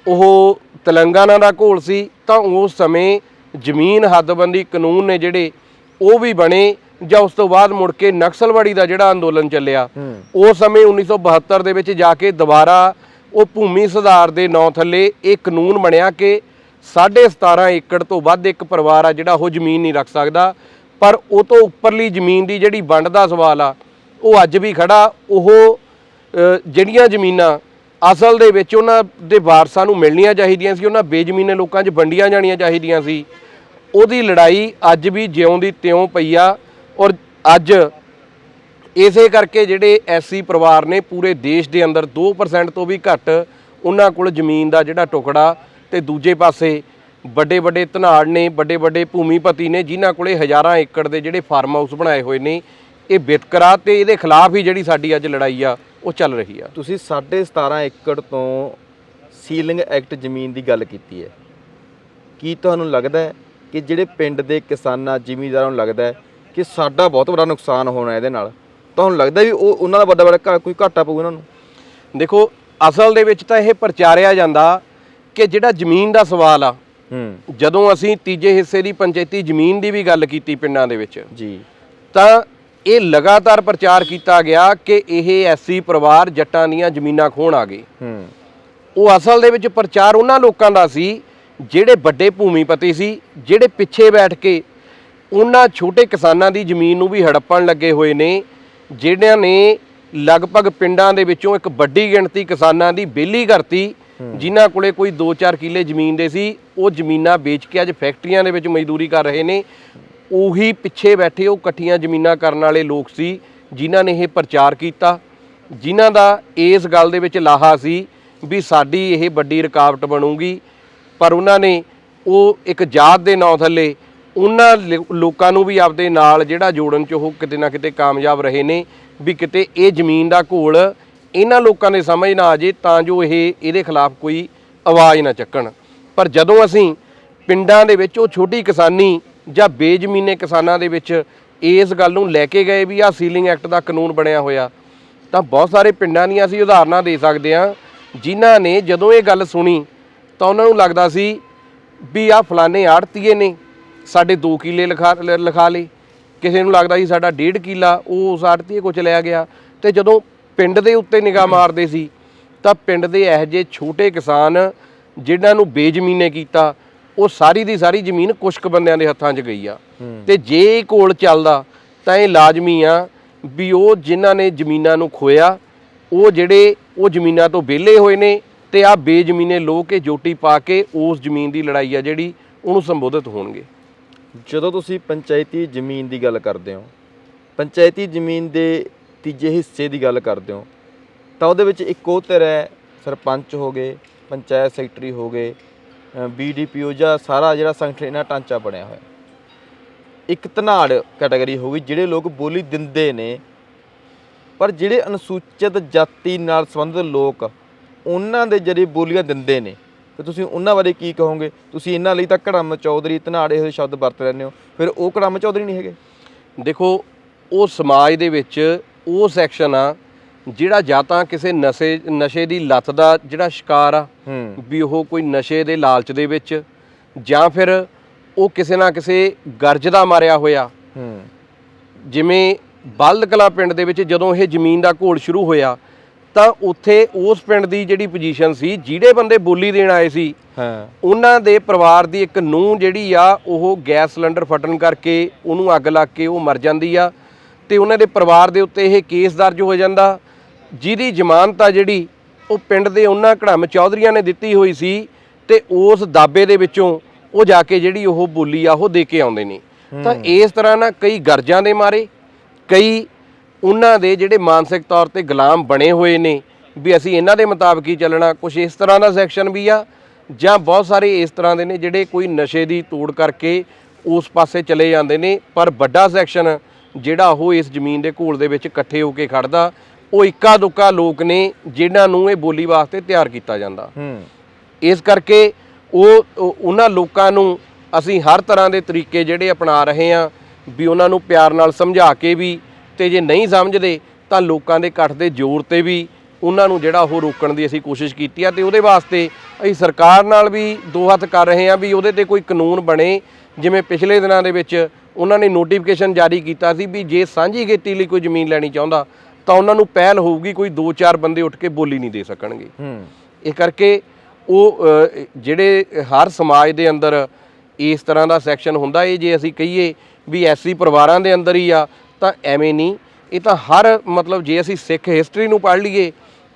ਉਹ ਤੇਲੰਗਾਨਾ ਦਾ ਘੋਲ ਸੀ, ਤਾਂ ਉਸ ਸਮੇਂ ਜ਼ਮੀਨ ਹੱਦਬੰਦੀ ਕਾਨੂੰਨ ਨੇ ਜਿਹੜੇ ਉਹ ਵੀ ਬਣੇ। ਜਾਂ ਉਸ ਤੋਂ ਬਾਅਦ ਮੁੜ ਕੇ ਨਕਸਲਵਾੜੀ ਦਾ ਜਿਹੜਾ ਅੰਦੋਲਨ ਚੱਲਿਆ ਉਸ ਸਮੇਂ 1972 ਦੇ ਵਿੱਚ ਜਾ ਕੇ ਦੁਬਾਰਾ ਉਹ ਭੂਮੀ ਸੁਧਾਰ ਦੇ ਨਾਂ ਥੱਲੇ ਇਹ ਕਾਨੂੰਨ ਬਣਿਆ ਕਿ 17.5 ਏਕੜ ਤੋਂ ਵੱਧ ਇੱਕ ਪਰਿਵਾਰ ਆ ਜਿਹੜਾ ਉਹ ਜ਼ਮੀਨ ਨਹੀਂ ਰੱਖ ਸਕਦਾ। ਪਰ ਉਹ ਤੋਂ ਉੱਪਰਲੀ ਜ਼ਮੀਨ ਦੀ ਜਿਹੜੀ ਵੰਡ ਦਾ ਸਵਾਲ ਆ ਉਹ ਅੱਜ ਵੀ ਖੜਾ। ਉਹ ਜਿਹੜੀਆਂ ਜ਼ਮੀਨਾਂ ਅਸਲ ਦੇ ਵਿੱਚ ਉਹਨਾਂ ਦੇ ਵਾਰਸਾਂ ਨੂੰ ਮਿਲਣੀਆਂ ਚਾਹੀਦੀਆਂ ਸੀ, ਉਹਨਾਂ ਬੇਜ਼ਮੀਨੇ ਲੋਕਾਂ 'ਚ ਵੰਡੀਆਂ ਜਾਣੀਆਂ ਚਾਹੀਦੀਆਂ ਸੀ, ਉਹਦੀ ਲੜਾਈ ਅੱਜ ਵੀ ਜਿਉਂ ਦੀ ਤਿਉਂ ਪਈ ਆ। ਔਰ ਅੱਜ ਇਸੇ ਕਰਕੇ ਜਿਹੜੇ ਐਸਸੀ ਪਰਿਵਾਰ ਨੇ ਪੂਰੇ ਦੇਸ਼ ਦੇ ਅੰਦਰ 2% ਤੋਂ ਵੀ ਘੱਟ ਉਹਨਾਂ ਕੋਲ ਜ਼ਮੀਨ ਦਾ ਜਿਹੜਾ ਟੁਕੜਾ, ਤੇ ਦੂਜੇ ਪਾਸੇ ਵੱਡੇ ਵੱਡੇ ਧਨਾੜ ਨੇ, ਵੱਡੇ ਵੱਡੇ ਭੂਮੀਪਤੀ ਨੇ ਜਿਨ੍ਹਾਂ ਕੋਲੇ ਹਜ਼ਾਰਾਂ ਏਕੜ ਦੇ ਜਿਹੜੇ ਫਾਰਮ ਹਾਊਸ ਬਣਾਏ ਹੋਏ ਨੇ। ਇਹ ਵਿਤਕਰਾ ਤੇ ਇਹਦੇ ਖਿਲਾਫ ਹੀ ਜਿਹੜੀ ਸਾਡੀ ਅੱਜ ਲੜਾਈ ਆ ਉਹ ਚੱਲ ਰਹੀ ਆ। ਤੁਸੀਂ 17.5 ਏਕੜ ਤੋਂ ਸੀਲਿੰਗ ਐਕਟ ਜ਼ਮੀਨ ਦੀ ਗੱਲ ਕੀਤੀ ਹੈ, ਕੀ ਤੁਹਾਨੂੰ ਲੱਗਦਾ ਹੈ ਕਿ ਜਿਹੜੇ ਪਿੰਡ ਦੇ ਕਿਸਾਨਾਂ ਜ਼ਿਮੀਂਦਾਰਾਂ ਨੂੰ ਲੱਗਦਾ ਹੈ ਕਿ ਸਾਡਾ ਬਹੁਤ ਵੱਡਾ ਨੁਕਸਾਨ ਹੋਣਾ ਇਹਦੇ ਨਾਲ? ਤੁਹਾਨੂੰ ਲੱਗਦਾ ਵੀ ਉਹ ਉਹਨਾਂ ਦਾ ਵੱਡਾ ਕੋਈ ਘਾਟਾ ਪਊ ਇਹਨਾਂ ਨੂੰ? ਦੇਖੋ, ਅਸਲ ਦੇ ਵਿੱਚ ਤਾਂ ਇਹ ਪ੍ਰਚਾਰਿਆ ਜਾਂਦਾ ਕਿ ਜਿਹੜਾ ਜ਼ਮੀਨ ਦਾ ਸਵਾਲ ਆ, ਜਦੋਂ ਅਸੀਂ ਤੀਜੇ ਹਿੱਸੇ ਦੀ ਪੰਚਾਇਤੀ ਜ਼ਮੀਨ ਦੀ ਵੀ ਗੱਲ ਕੀਤੀ ਪਿੰਡਾਂ ਦੇ ਵਿੱਚ ਜੀ, ਤਾਂ ਇਹ ਲਗਾਤਾਰ ਪ੍ਰਚਾਰ ਕੀਤਾ ਗਿਆ ਕਿ ਇਹ ਐਸਸੀ ਪਰਿਵਾਰ ਜੱਟਾਂ ਦੀਆਂ ਜ਼ਮੀਨਾਂ ਖੋਹਣ ਆ ਗਏ। ਉਹ ਅਸਲ ਦੇ ਵਿੱਚ ਪ੍ਰਚਾਰ ਉਹਨਾਂ ਲੋਕਾਂ ਦਾ ਸੀ ਜਿਹੜੇ ਵੱਡੇ ਭੂਮੀਪਤੀ ਸੀ, ਜਿਹੜੇ ਪਿੱਛੇ ਬੈਠ ਕੇ ਉਹਨਾਂ ਛੋਟੇ ਕਿਸਾਨਾਂ ਦੀ ਜ਼ਮੀਨ ਨੂੰ ਵੀ ਹੜੱਪਣ ਲੱਗੇ ਹੋਏ ਨੇ, ਜਿਹੜਿਆਂ ਨੇ ਲਗਭਗ ਪਿੰਡਾਂ ਦੇ ਵਿੱਚੋਂ ਇੱਕ ਵੱਡੀ ਗਿਣਤੀ ਕਿਸਾਨਾਂ ਦੀ ਵਿਹਲੀ ਕਰਤੀ, ਜਿਨ੍ਹਾਂ ਕੋਲੇ ਕੋਈ 2-4 ਕਿੱਲੇ ਜ਼ਮੀਨ ਦੇ ਸੀ। ਉਹ ਜ਼ਮੀਨਾਂ ਵੇਚ ਕੇ ਅੱਜ ਫੈਕਟਰੀਆਂ ਦੇ ਵਿੱਚ ਮਜ਼ਦੂਰੀ ਕਰ ਰਹੇ ਨੇ। ਉਹੀ ਪਿੱਛੇ ਬੈਠੇ ਉਹ ਇਕੱਠੀਆਂ ਜ਼ਮੀਨਾਂ ਕਰਨ ਵਾਲੇ ਲੋਕ ਸੀ ਜਿਨ੍ਹਾਂ ਨੇ ਇਹ ਪ੍ਰਚਾਰ ਕੀਤਾ, ਜਿਨ੍ਹਾਂ ਦਾ ਇਸ ਗੱਲ ਦੇ ਵਿੱਚ ਲਾਹਾ ਸੀ ਵੀ ਸਾਡੀ ਇਹ ਵੱਡੀ ਰੁਕਾਵਟ ਬਣੂਗੀ। ਪਰ ਉਹਨਾਂ ਨੇ ਉਹ ਇੱਕ ਜਾਤ ਦੇ ਨਾਂ ਥੱਲੇ ਉਹਨਾਂ ਲੋਕਾਂ ਨੂੰ ਵੀ ਆਪਦੇ ਨਾਲ ਜਿਹੜਾ ਜੋੜਨ 'ਚ ਉਹ ਕਿਤੇ ਨਾ ਕਿਤੇ ਕਾਮਯਾਬ ਰਹੇ ਨੇ ਵੀ ਕਿਤੇ ਇਹ ਜ਼ਮੀਨ ਦਾ ਘੋਲ ਇਹਨਾਂ ਲੋਕਾਂ ਦੇ ਸਮਝ ਨਾ ਆ ਜੇ ਤਾਂ ਜੋ ਇਹ ਇਹਦੇ ਖਿਲਾਫ ਕੋਈ ਆਵਾਜ਼ ਨਾ ਚੱਕਣ। ਪਰ ਜਦੋਂ ਅਸੀਂ ਪਿੰਡਾਂ ਦੇ ਵਿੱਚ ਉਹ ਛੋਟੀ ਕਿਸਾਨੀ ਜਾਂ ਬੇਜ਼ਮੀਨੇ ਕਿਸਾਨਾਂ ਦੇ ਵਿੱਚ ਇਸ ਗੱਲ ਨੂੰ ਲੈ ਕੇ ਗਏ ਵੀ ਆਹ ਸੀਲਿੰਗ ਐਕਟ ਦਾ ਕਾਨੂੰਨ ਬਣਿਆ ਹੋਇਆ, ਤਾਂ ਬਹੁਤ ਸਾਰੇ ਪਿੰਡਾਂ ਦੀਆਂ ਅਸੀਂ ਉਦਾਹਰਨਾਂ ਦੇ ਸਕਦੇ ਹਾਂ ਜਿਨ੍ਹਾਂ ਨੇ ਜਦੋਂ ਇਹ ਗੱਲ ਸੁਣੀ ਤਾਂ ਉਹਨਾਂ ਨੂੰ ਲੱਗਦਾ ਸੀ ਵੀ ਆਹ ਫਲਾਣੇ ਆੜਤੀਏ ਨੇ ਸਾਡੇ 2 ਕਿੱਲੇ ਲਿਖਾ ਲਏ, ਕਿਸੇ ਨੂੰ ਲੱਗਦਾ ਸੀ ਸਾਡਾ 1.5 ਕਿੱਲਾ ਉਹ ਉਸ ਆੜਤੀਏ ਕੋਲ ਚਲਿਆ ਗਿਆ। ਤੇ ਜਦੋਂ ਪਿੰਡ ਦੇ ਉੱਤੇ ਨਿਗਾਹ ਮਾਰਦੇ ਸੀ ਤਾਂ ਪਿੰਡ ਦੇ ਇਹੋ ਜਿਹੇ ਛੋਟੇ ਕਿਸਾਨ ਜਿਨ੍ਹਾਂ ਨੂੰ ਬੇਜ਼ਮੀਨੇ ਕੀਤਾ, ਉਹ ਸਾਰੀ ਦੀ ਸਾਰੀ ਜ਼ਮੀਨ ਕੁਛ ਕੁ ਬੰਦਿਆਂ ਦੇ ਹੱਥਾਂ 'ਚ ਗਈ ਆ। ਤੇ ਜੇ ਇਹ ਕੋਲ ਚੱਲਦਾ ਤਾਂ ਇਹ ਲਾਜ਼ਮੀ ਆ ਵੀ ਉਹ ਜਿਨ੍ਹਾਂ ਨੇ ਜ਼ਮੀਨਾਂ ਨੂੰ ਖੋਇਆ ਉਹ ਜਿਹੜੇ ਉਹ ਜ਼ਮੀਨਾਂ ਤੋਂ ਵਿਹਲੇ ਹੋਏ ਨੇ ਤੇ ਆ ਬੇਜ਼ਮੀਨੇ ਲੋਕ ਇਹ ਜੋਟੀ ਪਾ ਕੇ ਉਸ ਜ਼ਮੀਨ ਦੀ ਲੜਾਈ ਆ ਜਿਹੜੀ ਉਹਨੂੰ ਸੰਬੋਧਿਤ ਹੋਣਗੇ। ਜਦੋਂ ਤੁਸੀਂ ਪੰਚਾਇਤੀ ਜ਼ਮੀਨ ਦੀ ਗੱਲ ਕਰਦੇ ਹੋ, ਪੰਚਾਇਤੀ ਜ਼ਮੀਨ ਦੇ ਤੀਜੇ ਹਿੱਸੇ ਦੀ ਗੱਲ ਕਰਦੇ ਹੋ, ਤਾਂ ਉਹਦੇ ਵਿੱਚ ਇੱਕ ਉਹ ਧਿਰ ਹੈ, ਸਰਪੰਚ ਹੋ ਗਏ, ਪੰਚਾਇਤ ਸੈਕਟਰੀ ਹੋ ਗਏ, BDPO ਜਾਂ ਸਾਰਾ ਜਿਹੜਾ ਸੰਗਠਨ ਢਾਂਚਾ ਬਣਿਆ ਹੋਇਆ। ਇੱਕ ਧਨਾੜ ਕੈਟਾਗਰੀ ਹੋ ਗਈ ਜਿਹੜੇ ਲੋਕ ਬੋਲੀ ਦਿੰਦੇ ਨੇ, ਪਰ ਜਿਹੜੇ ਅਨੁਸੂਚਿਤ ਜਾਤੀ ਨਾਲ ਸੰਬੰਧਿਤ ਲੋਕ ਉਹਨਾਂ ਦੇ ਜਿਹੜੇ ਬੋਲੀਆਂ ਦਿੰਦੇ ਨੇ, ਤੇ ਤੁਸੀਂ ਉਹਨਾਂ ਬਾਰੇ ਕੀ ਕਹੋਗੇ? ਤੁਸੀਂ ਇਹਨਾਂ ਲਈ ਤਾਂ ਘੜਮ ਚੌਧਰੀ, ਧਨਾੜ ਇਹੋ ਜਿਹੇ ਸ਼ਬਦ ਵਰਤ ਲੈਂਦੇ ਹੋ, ਫਿਰ ਉਹ ਘੜਮ ਚੌਧਰੀ ਨਹੀਂ ਹੈਗੇ? ਦੇਖੋ, ਉਹ ਸਮਾਜ ਦੇ ਵਿੱਚ ਉਹ ਸੈਕਸ਼ਨ ਆ ਜਿਹੜਾ ਜਾਂ ਤਾਂ ਕਿਸੇ ਨਸ਼ੇ ਦੀ ਲੱਤ ਦਾ ਜਿਹੜਾ ਸ਼ਿਕਾਰ ਆ, ਵੀ ਉਹ ਕੋਈ ਨਸ਼ੇ ਦੇ ਲਾਲਚ ਦੇ ਵਿੱਚ, ਜਾਂ ਫਿਰ ਉਹ ਕਿਸੇ ਨਾ ਕਿਸੇ ਗਰਜ ਦਾ ਮਾਰਿਆ ਹੋਇਆ। ਜਿਵੇਂ ਬਲਦ ਕਲਾਂ ਪਿੰਡ ਦੇ ਵਿੱਚ ਜਦੋਂ ਇਹ ਜ਼ਮੀਨ ਦਾ ਘੋਲ ਸ਼ੁਰੂ ਹੋਇਆ ਤਾਂ ਉੱਥੇ ਉਸ ਪਿੰਡ ਦੀ ਜਿਹੜੀ ਪੋਜੀਸ਼ਨ ਸੀ, ਜਿਹੜੇ ਬੰਦੇ ਬੋਲੀ ਦੇਣ ਆਏ ਸੀ ਉਹਨਾਂ ਦੇ ਪਰਿਵਾਰ ਦੀ ਇੱਕ ਨੂੰਹ ਜਿਹੜੀ ਆ ਉਹ ਗੈਸ ਸਿਲੰਡਰ ਫਟਣ ਕਰਕੇ ਉਹਨੂੰ ਅੱਗ ਲੱਗ ਕੇ ਉਹ ਮਰ ਜਾਂਦੀ ਆ, ਤੇ ਉਹਨਾਂ ਦੇ ਪਰਿਵਾਰ ਦੇ ਉੱਤੇ ਇਹ ਕੇਸ ਦਰਜ ਹੋ ਜਾਂਦਾ, ਜਿਹਦੀ ਜ਼ਮਾਨਤ ਆ ਜਿਹੜੀ ਉਹ ਪਿੰਡ ਦੇ ਉਹਨਾਂ ਘੜਮ ਚੌਧਰੀਆਂ ਨੇ ਦਿੱਤੀ ਹੋਈ ਸੀ, ਤੇ ਉਸ ਦਾਬੇ ਦੇ ਵਿੱਚੋਂ ਉਹ ਜਾ ਕੇ ਜਿਹੜੀ ਉਹ ਬੋਲੀ ਆ ਉਹ ਦੇ ਕੇ ਆਉਂਦੇ ਨੇ। ਤਾਂ ਇਸ ਤਰ੍ਹਾਂ ਨਾਲ ਕਈ ਗਰਜਾਂ ਦੇ ਮਾਰੇ, ਕਈ ਉਹਨਾਂ ਦੇ ਜਿਹੜੇ ਮਾਨਸਿਕ ਤੌਰ ਤੇ ਗੁਲਾਮ ਬਣੇ ਹੋਏ ਨੇ ਵੀ ਅਸੀਂ ਇਹਨਾਂ ਦੇ ਮੁਤਾਬਕ ਹੀ ਚੱਲਣਾ, ਕੁਛ ਇਸ ਤਰ੍ਹਾਂ ਦਾ ਸੈਕਸ਼ਨ ਵੀ ਆ, ਜਾਂ ਬਹੁਤ ਸਾਰੇ ਇਸ ਤਰ੍ਹਾਂ ਦੇ ਨੇ ਜਿਹੜੇ ਕੋਈ ਨਸ਼ੇ ਦੀ ਤੋੜ ਕਰਕੇ ਉਸ ਪਾਸੇ ਚਲੇ ਜਾਂਦੇ ਨੇ। ਪਰ ਵੱਡਾ ਸੈਕਸ਼ਨ ਜਿਹੜਾ ਉਹ ਇਸ ਜ਼ਮੀਨ ਦੇ ਘੋਲ ਦੇ ਵਿੱਚ ਇਕੱਠੇ ਹੋ ਕੇ ਖੜਦਾ, ਉਹ ਇੱਕਾ ਦੁੱਕਾ ਲੋਕ ਨੇ ਜਿਨ੍ਹਾਂ ਨੂੰ ਇਹ ਬੋਲੀ ਵਾਸਤੇ ਤਿਆਰ ਕੀਤਾ ਜਾਂਦਾ। ਇਸ ਕਰਕੇ ਉਹਨਾਂ ਲੋਕਾਂ ਨੂੰ ਅਸੀਂ ਹਰ ਤਰ੍ਹਾਂ ਦੇ ਤਰੀਕੇ ਜਿਹੜੇ ਅਪਣਾ ਰਹੇ ਹਾਂ ਵੀ ਉਹਨਾਂ ਨੂੰ ਪਿਆਰ ਨਾਲ ਸਮਝਾ ਕੇ ਵੀ, ਤੇ ਜੇ ਨਹੀਂ ਸਮਝਦੇ ਤਾਂ ਲੋਕਾਂ ਦੇ ਇਕੱਠ ਦੇ ਜ਼ੋਰ ਤੇ ਵੀ ਉਹਨਾਂ ਨੂੰ ਜਿਹੜਾ ਉਹ ਰੋਕਣ ਦੀ ਅਸੀਂ ਕੋਸ਼ਿਸ਼ ਕੀਤੀ ਆ। ਤੇ ਉਹਦੇ ਵਾਸਤੇ ਅਸੀਂ ਸਰਕਾਰ ਨਾਲ ਵੀ ਦੋ ਹੱਥ ਕਰ ਰਹੇ ਹਾਂ ਵੀ ਉਹਦੇ ਤੇ ਕੋਈ ਕਾਨੂੰਨ ਬਣੇ। ਜਿਵੇਂ ਪਿਛਲੇ ਦਿਨਾਂ ਦੇ ਵਿੱਚ ਉਹਨਾਂ ਨੇ ਨੋਟੀਫਿਕੇਸ਼ਨ ਜਾਰੀ ਕੀਤਾ ਸੀ ਵੀ ਜੇ ਸਾਂਝੀ ਖੇਤੀ ਲਈ ਕੋਈ ਜ਼ਮੀਨ ਲੈਣੀ ਚਾਹੁੰਦਾ ਤਾਂ ਉਹਨਾਂ ਨੂੰ ਪਹਿਲ ਹੋਊਗੀ, ਕੋਈ 2-4 ਬੰਦੇ ਉੱਠ ਕੇ ਬੋਲੀ ਨਹੀਂ ਦੇ ਸਕਣਗੇ। ਇਹ ਕਰਕੇ ਉਹ ਜਿਹੜੇ ਹਰ ਸਮਾਜ ਦੇ ਅੰਦਰ ਇਸ ਤਰ੍ਹਾਂ ਦਾ ਸੈਕਸ਼ਨ ਹੁੰਦਾ, ਇਹ ਜੇ ਅਸੀਂ ਕਹੀਏ ਵੀ ਐਸੀ ਪਰਿਵਾਰਾਂ ਦੇ ਅੰਦਰ ਹੀ ਆ ਤਾਂ ਐਵੇਂ ਨਹੀਂ, ਇਹ ਤਾਂ ਹਰ ਮਤਲਬ ਜੇ ਅਸੀਂ ਸਿੱਖ ਹਿਸਟਰੀ ਨੂੰ ਪੜ੍ਹ ਲਈਏ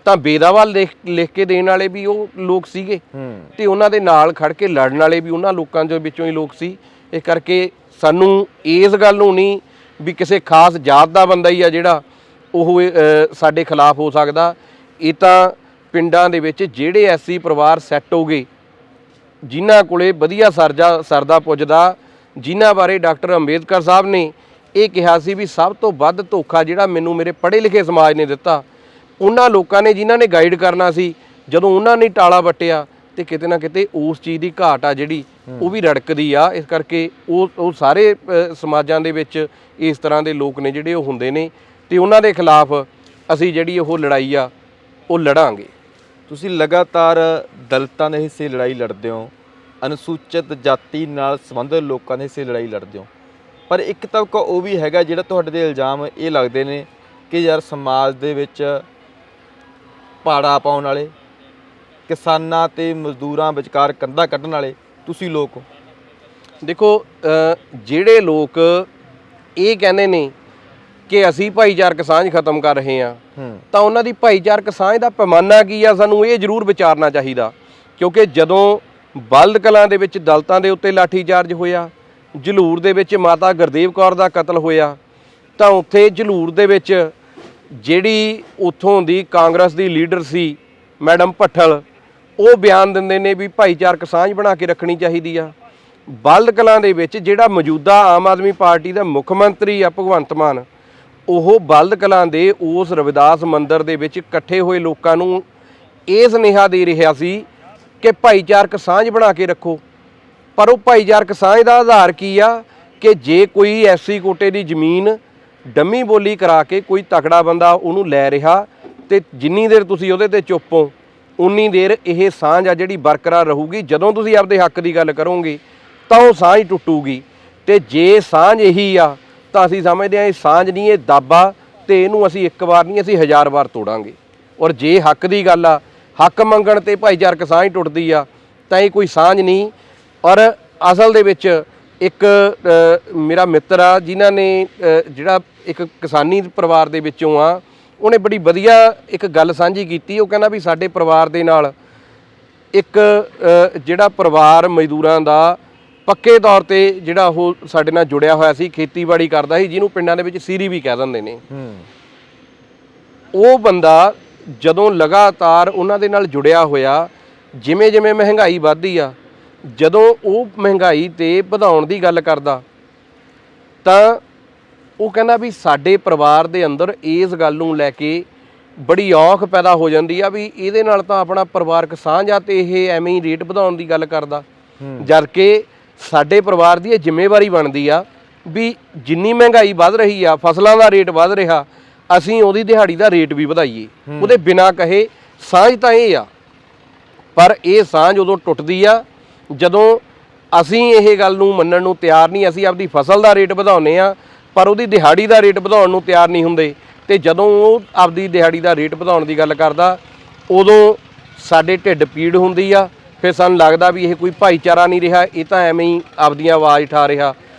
ਤਾਂ ਬੇਦਾਵਾਲ ਲਿਖ ਕੇ ਦੇਣ ਵਾਲੇ ਵੀ ਉਹ ਲੋਕ ਸੀਗੇ, ਤੇ ਉਹਨਾਂ ਦੇ ਨਾਲ ਖੜ ਕੇ ਲੜਨ ਵਾਲੇ ਵੀ ਉਹਨਾਂ ਲੋਕਾਂ ਦੇ ਵਿੱਚੋਂ ਹੀ ਲੋਕ ਸੀ। ਇਸ ਕਰਕੇ ਸਾਨੂੰ ਇਸ ਗੱਲ ਨੂੰ ਨਹੀਂ ਵੀ ਕਿਸੇ ਖਾਸ ਜਾਤ ਦਾ ਬੰਦਾ ਹੀ ਆ ਜਿਹੜਾ ਉਹ ਸਾਡੇ ਖਿਲਾਫ ਹੋ ਸਕਦਾ। ਇਹ ਤਾਂ ਪਿੰਡਾਂ ਦੇ ਵਿੱਚ ਜਿਹੜੇ ਐਸੀ ਪਰਿਵਾਰ ਸੈੱਟ ਹੋ ਗਏ, ਜਿਨ੍ਹਾਂ ਕੋਲੇ ਵਧੀਆ ਸਰਦਾ ਪੁੱਜਦਾ, ਜਿਨ੍ਹਾਂ ਬਾਰੇ ਡਾਕਟਰ ਅੰਬੇਦਕਰ ਸਾਹਿਬ ਨੇ ਇਹ ਕਿਹਾ ਸੀ ਵੀ ਸਭ ਤੋਂ ਵੱਧ ਧੋਖਾ ਜਿਹੜਾ ਮੈਨੂੰ ਮੇਰੇ ਪੜ੍ਹੇ ਲਿਖੇ ਸਮਾਜ ਨੇ ਦਿੱਤਾ, ਉਹਨਾਂ ਲੋਕਾਂ ਨੇ ਜਿਨ੍ਹਾਂ ਨੇ ਗਾਈਡ ਕਰਨਾ ਸੀ, ਜਦੋਂ ਉਹਨਾਂ ਨੇ ਟਾਲਾ ਵੱਟਿਆ ਤੇ ਕਿਤੇ ਨਾ ਕਿਤੇ ਉਸ ਚੀਜ਼ ਦੀ ਘਾਟ ਆ ਜਿਹੜੀ ਉਹ ਵੀ ਰੜਕਦੀ ਆ। ਇਸ ਕਰਕੇ ਉਹ ਸਾਰੇ ਸਮਾਜਾਂ ਦੇ ਵਿੱਚ ਇਸ ਤਰ੍ਹਾਂ ਦੇ ਲੋਕ ਨੇ ਜਿਹੜੇ ਉਹ ਹੁੰਦੇ ਨੇ, ਤੇ ਉਹਨਾਂ ਦੇ ਖਿਲਾਫ ਅਸੀਂ ਜਿਹੜੀ ਉਹ ਲੜਾਈ ਆ ਉਹ ਲੜਾਂਗੇ। ਤੁਸੀਂ ਲਗਾਤਾਰ ਦਲਿਤਾਂ ਦੇ ਹਿੱਸੇ ਲੜਾਈ ਲੜਦੇ ਹੋ, ਅਨੁਸੂਚਿਤ ਜਾਤੀ ਨਾਲ ਸੰਬੰਧਿਤ ਲੋਕਾਂ ਦੇ ਹਿੱਸੇ ਲੜਾਈ ਲੜਦੇ ਹੋ, ਪਰ ਇੱਕ ਤਬਕਾ ਉਹ ਵੀ ਹੈਗਾ ਜਿਹੜਾ ਤੁਹਾਡੇ ਦੇ ਇਲਜ਼ਾਮ ਇਹ ਲੱਗਦੇ ਨੇ ਕਿ ਯਾਰ ਸਮਾਜ ਦੇ ਵਿੱਚ ਪਾੜਾ ਪਾਉਣ ਵਾਲੇ, ਕਿਸਾਨਾਂ ਤੇ ਮਜ਼ਦੂਰਾਂ ਵਿਚਕਾਰ ਕੰਧਾਂ ਕੱਢਣ ਵਾਲੇ ਤੁਸੀਂ ਲੋਕ ਹੋ। ਦੇਖੋ, ਜਿਹੜੇ ਲੋਕ ਇਹ ਕਹਿੰਦੇ ਨੇ ਕਿ ਅਸੀਂ ਭਾਈਚਾਰਕ ਸਾਂਝ ਖਤਮ ਕਰ ਰਹੇ ਹਾਂ, ਤਾਂ ਉਹਨਾਂ ਦੀ ਭਾਈਚਾਰਕ ਸਾਂਝ ਦਾ ਪੈਮਾਨਾ ਕੀ ਆ, ਸਾਨੂੰ ਇਹ ਜ਼ਰੂਰ ਵਿਚਾਰਨਾ ਚਾਹੀਦਾ। ਕਿਉਂਕਿ ਜਦੋਂ ਬਲਦ ਕਲਾਂ ਦੇ ਵਿੱਚ ਦਲਿਤਾਂ ਦੇ ਉੱਤੇ ਲਾਠੀਚਾਰਜ ਹੋਇਆ, ਜਲੂਰ ਦੇ ਵਿੱਚ ਮਾਤਾ ਗੁਰਦੇਵ ਕੌਰ ਦਾ ਕਤਲ ਹੋਇਆ, ਤਾਂ ਉੱਥੇ ਜਲੂਰ ਦੇ ਵਿੱਚ ਜਿਹੜੀ ਉੱਥੋਂ ਦੀ ਕਾਂਗਰਸ ਦੀ ਲੀਡਰ ਸੀ ਮੈਡਮ ਭੱਠਲ, ਉਹ ਬਿਆਨ ਦਿੰਦੇ ਨੇ ਵੀ ਭਾਈਚਾਰਕ ਸਾਂਝ ਬਣਾ ਕੇ ਰੱਖਣੀ ਚਾਹੀਦੀ ਆ। ਬਲਦ ਕਲਾਂ ਦੇ ਵਿੱਚ ਜਿਹੜਾ ਮੌਜੂਦਾ ਆਮ ਆਦਮੀ ਪਾਰਟੀ ਦਾ ਮੁੱਖ ਮੰਤਰੀ ਆ ਭਗਵੰਤ ਮਾਨ, ਉਹ ਬਲਦ ਕਲਾਂ ਦੇ ਉਸ ਰਵਿਦਾਸ ਮੰਦਿਰ ਦੇ ਵਿੱਚ ਇਕੱਠੇ ਹੋਏ ਲੋਕਾਂ ਨੂੰ ਇਹ ਸੁਨੇਹਾ ਦੇ ਰਿਹਾ ਸੀ ਕਿ ਭਾਈਚਾਰਕ ਸਾਂਝ ਬਣਾ ਕੇ ਰੱਖੋ। ਪਰ ਉਹ ਭਾਈਚਾਰਕ ਸਾਂਝ ਦਾ ਆਧਾਰ ਕੀ ਆ ਕਿ ਜੇ ਕੋਈ ਐਸੀ ਕੋਟੇ ਦੀ ਜ਼ਮੀਨ ਡੰਮੀ ਬੋਲੀ ਕਰਾ ਕੇ ਕੋਈ ਤਕੜਾ ਬੰਦਾ ਉਹਨੂੰ ਲੈ ਰਿਹਾ, ਤੇ ਜਿੰਨੀ ਦੇਰ ਤੁਸੀਂ ਉਹਦੇ ਤੇ ਚੁੱਪ ਹੋ ਉਨੀ ਦੇਰ ਇਹ ਸਾਂਝ ਆ ਜਿਹੜੀ ਬਰਕਰਾਰ ਰਹੂਗੀ। ਜਦੋਂ ਤੁਸੀਂ ਆਪਦੇ ਹੱਕ ਦੀ ਗੱਲ ਕਰੋਗੇ ਤਾਂ ਉਹ ਸਾਂਝ ਟੁੱਟੂਗੀ, ਤੇ ਜੇ ਸਾਂਝ ਇਹੀ ਆ ਤਾਂ ਅਸੀਂ ਸਮਝਦੇ ਹਾਂ ਇਹ ਸਾਂਝ ਨਹੀਂ, ਇਹ ਦਾਬਾ, ਤੇ ਇਹਨੂੰ ਅਸੀਂ ਇੱਕ ਵਾਰ ਨਹੀਂ ਅਸੀਂ 1000 ਵਾਰ ਤੋੜਾਂਗੇ। ਔਰ ਜੇ ਹੱਕ ਦੀ ਗੱਲ ਆ, ਹੱਕ ਮੰਗਣ ਤੇ ਭਾਈਚਾਰਕ ਸਾਂਝ ਟੁੱਟਦੀ ਆ, ਤਾਂ ਇਹ ਕੋਈ ਸਾਂਝ ਨਹੀਂ। ਔਰ ਅਸਲ ਦੇ ਵਿੱਚ ਇੱਕ ਮੇਰਾ ਮਿੱਤਰ ਆ ਜਿਨ੍ਹਾਂ ਨੇ ਜਿਹੜਾ ਇੱਕ ਕਿਸਾਨੀ ਪਰਿਵਾਰ ਦੇ ਵਿੱਚੋਂ ਆ, ਉਹਨੇ ਬੜੀ ਵਧੀਆ ਇੱਕ ਗੱਲ ਸਾਂਝੀ ਕੀਤੀ। ਉਹ ਕਹਿੰਦਾ ਵੀ ਸਾਡੇ ਪਰਿਵਾਰ ਦੇ ਨਾਲ ਇੱਕ ਜਿਹੜਾ ਪਰਿਵਾਰ ਮਜ਼ਦੂਰਾਂ ਦਾ ਪੱਕੇ ਤੌਰ ਤੇ ਜਿਹੜਾ ਉਹ ਸਾਡੇ ਨਾਲ ਜੁੜਿਆ ਹੋਇਆ ਸੀ, ਖੇਤੀਬਾੜੀ ਕਰਦਾ ਸੀ, ਜਿਹਨੂੰ ਪਿੰਡਾਂ ਦੇ ਵਿੱਚ ਸੀਰੀ ਵੀ ਕਹਿ ਦਿੰਦੇ ਨੇ। ਉਹ ਬੰਦਾ ਜਦੋਂ ਲਗਾਤਾਰ ਉਹਨਾਂ ਦੇ ਨਾਲ ਜੁੜਿਆ ਹੋਇਆ, ਜਿਵੇਂ ਜਿਵੇਂ ਮਹਿੰਗਾਈ ਵੱਧਦੀ ਆ, ਜਦੋਂ ਉਹ ਮਹਿੰਗਾਈ ਤੇ ਵਧਾਉਣ ਦੀ ਗੱਲ ਕਰਦਾ ਤਾਂ ਉਹ ਕਹਿੰਦਾ ਵੀ ਸਾਡੇ ਪਰਿਵਾਰ ਦੇ ਅੰਦਰ ਇਸ ਗੱਲ ਨੂੰ ਲੈ ਕੇ ਬੜੀ ਔਖ ਪੈਦਾ ਹੋ ਜਾਂਦੀ ਆ ਵੀ ਇਹਦੇ ਨਾਲ ਤਾਂ ਆਪਣਾ ਪਰਿਵਾਰਕ ਸਾਂਝ ਆ ਤੇ ਇਹ ਐਵੇਂ ਹੀ ਰੇਟ ਵਧਾਉਣ ਦੀ ਗੱਲ ਕਰਦਾ। ਜਦ ਕਿ ਸਾਡੇ ਪਰਿਵਾਰ ਦੀ ਇਹ ਜ਼ਿੰਮੇਵਾਰੀ ਬਣਦੀ ਆ ਵੀ ਜਿੰਨੀ ਮਹਿੰਗਾਈ ਵੱਧ ਰਹੀ ਆ, ਫਸਲਾਂ ਦਾ ਰੇਟ ਵੱਧ ਰਿਹਾ, ਅਸੀਂ ਉਹਦੀ ਦਿਹਾੜੀ ਦਾ ਰੇਟ ਵੀ ਵਧਾਈਏ। ਉਹਦੇ ਬਿਨਾਂ ਕਹੇ ਸਾਂਝ ਤਾਂ ਇਹ ਆ, ਪਰ ਇਹ ਸਾਂਝ ਉਦੋਂ ਟੁੱਟਦੀ ਆ ਜਦੋਂ ਅਸੀਂ ਇਹ ਗੱਲ ਨੂੰ ਮੰਨਣ ਨੂੰ ਤਿਆਰ ਨਹੀਂ। ਅਸੀਂ ਆਪਦੀ ਫਸਲ ਦਾ ਰੇਟ ਵਧਾਉਂਦੇ ਆ ਪਰ ਉਹਦੀ ਦਿਹਾੜੀ ਦਾ ਰੇਟ ਵਧਾਉਣ ਨੂੰ ਤਿਆਰ ਨਹੀਂ ਹੁੰਦੇ। ਤੇ ਜਦੋਂ ਉਹ ਆਪਦੀ ਦਿਹਾੜੀ ਦਾ ਰੇਟ ਵਧਾਉਣ ਦੀ ਗੱਲ ਕਰਦਾ, ਉਦੋਂ ਸਾਡੇ ਢਿੱਡ ਪੀੜ ਹੁੰਦੀ ਆ। ਫਿਰ ਸਾਨੂੰ ਲੱਗਦਾ ਵੀ ਇਹ ਕੋਈ ਭਾਈਚਾਰਾ ਨਹੀਂ ਰਿਹਾ, ਇਹ ਤਾਂ ਐਵੇਂ ਹੀ ਆਪਦੀਆਂ ਆਵਾਜ਼ ਉਠਾ ਰਿਹਾ।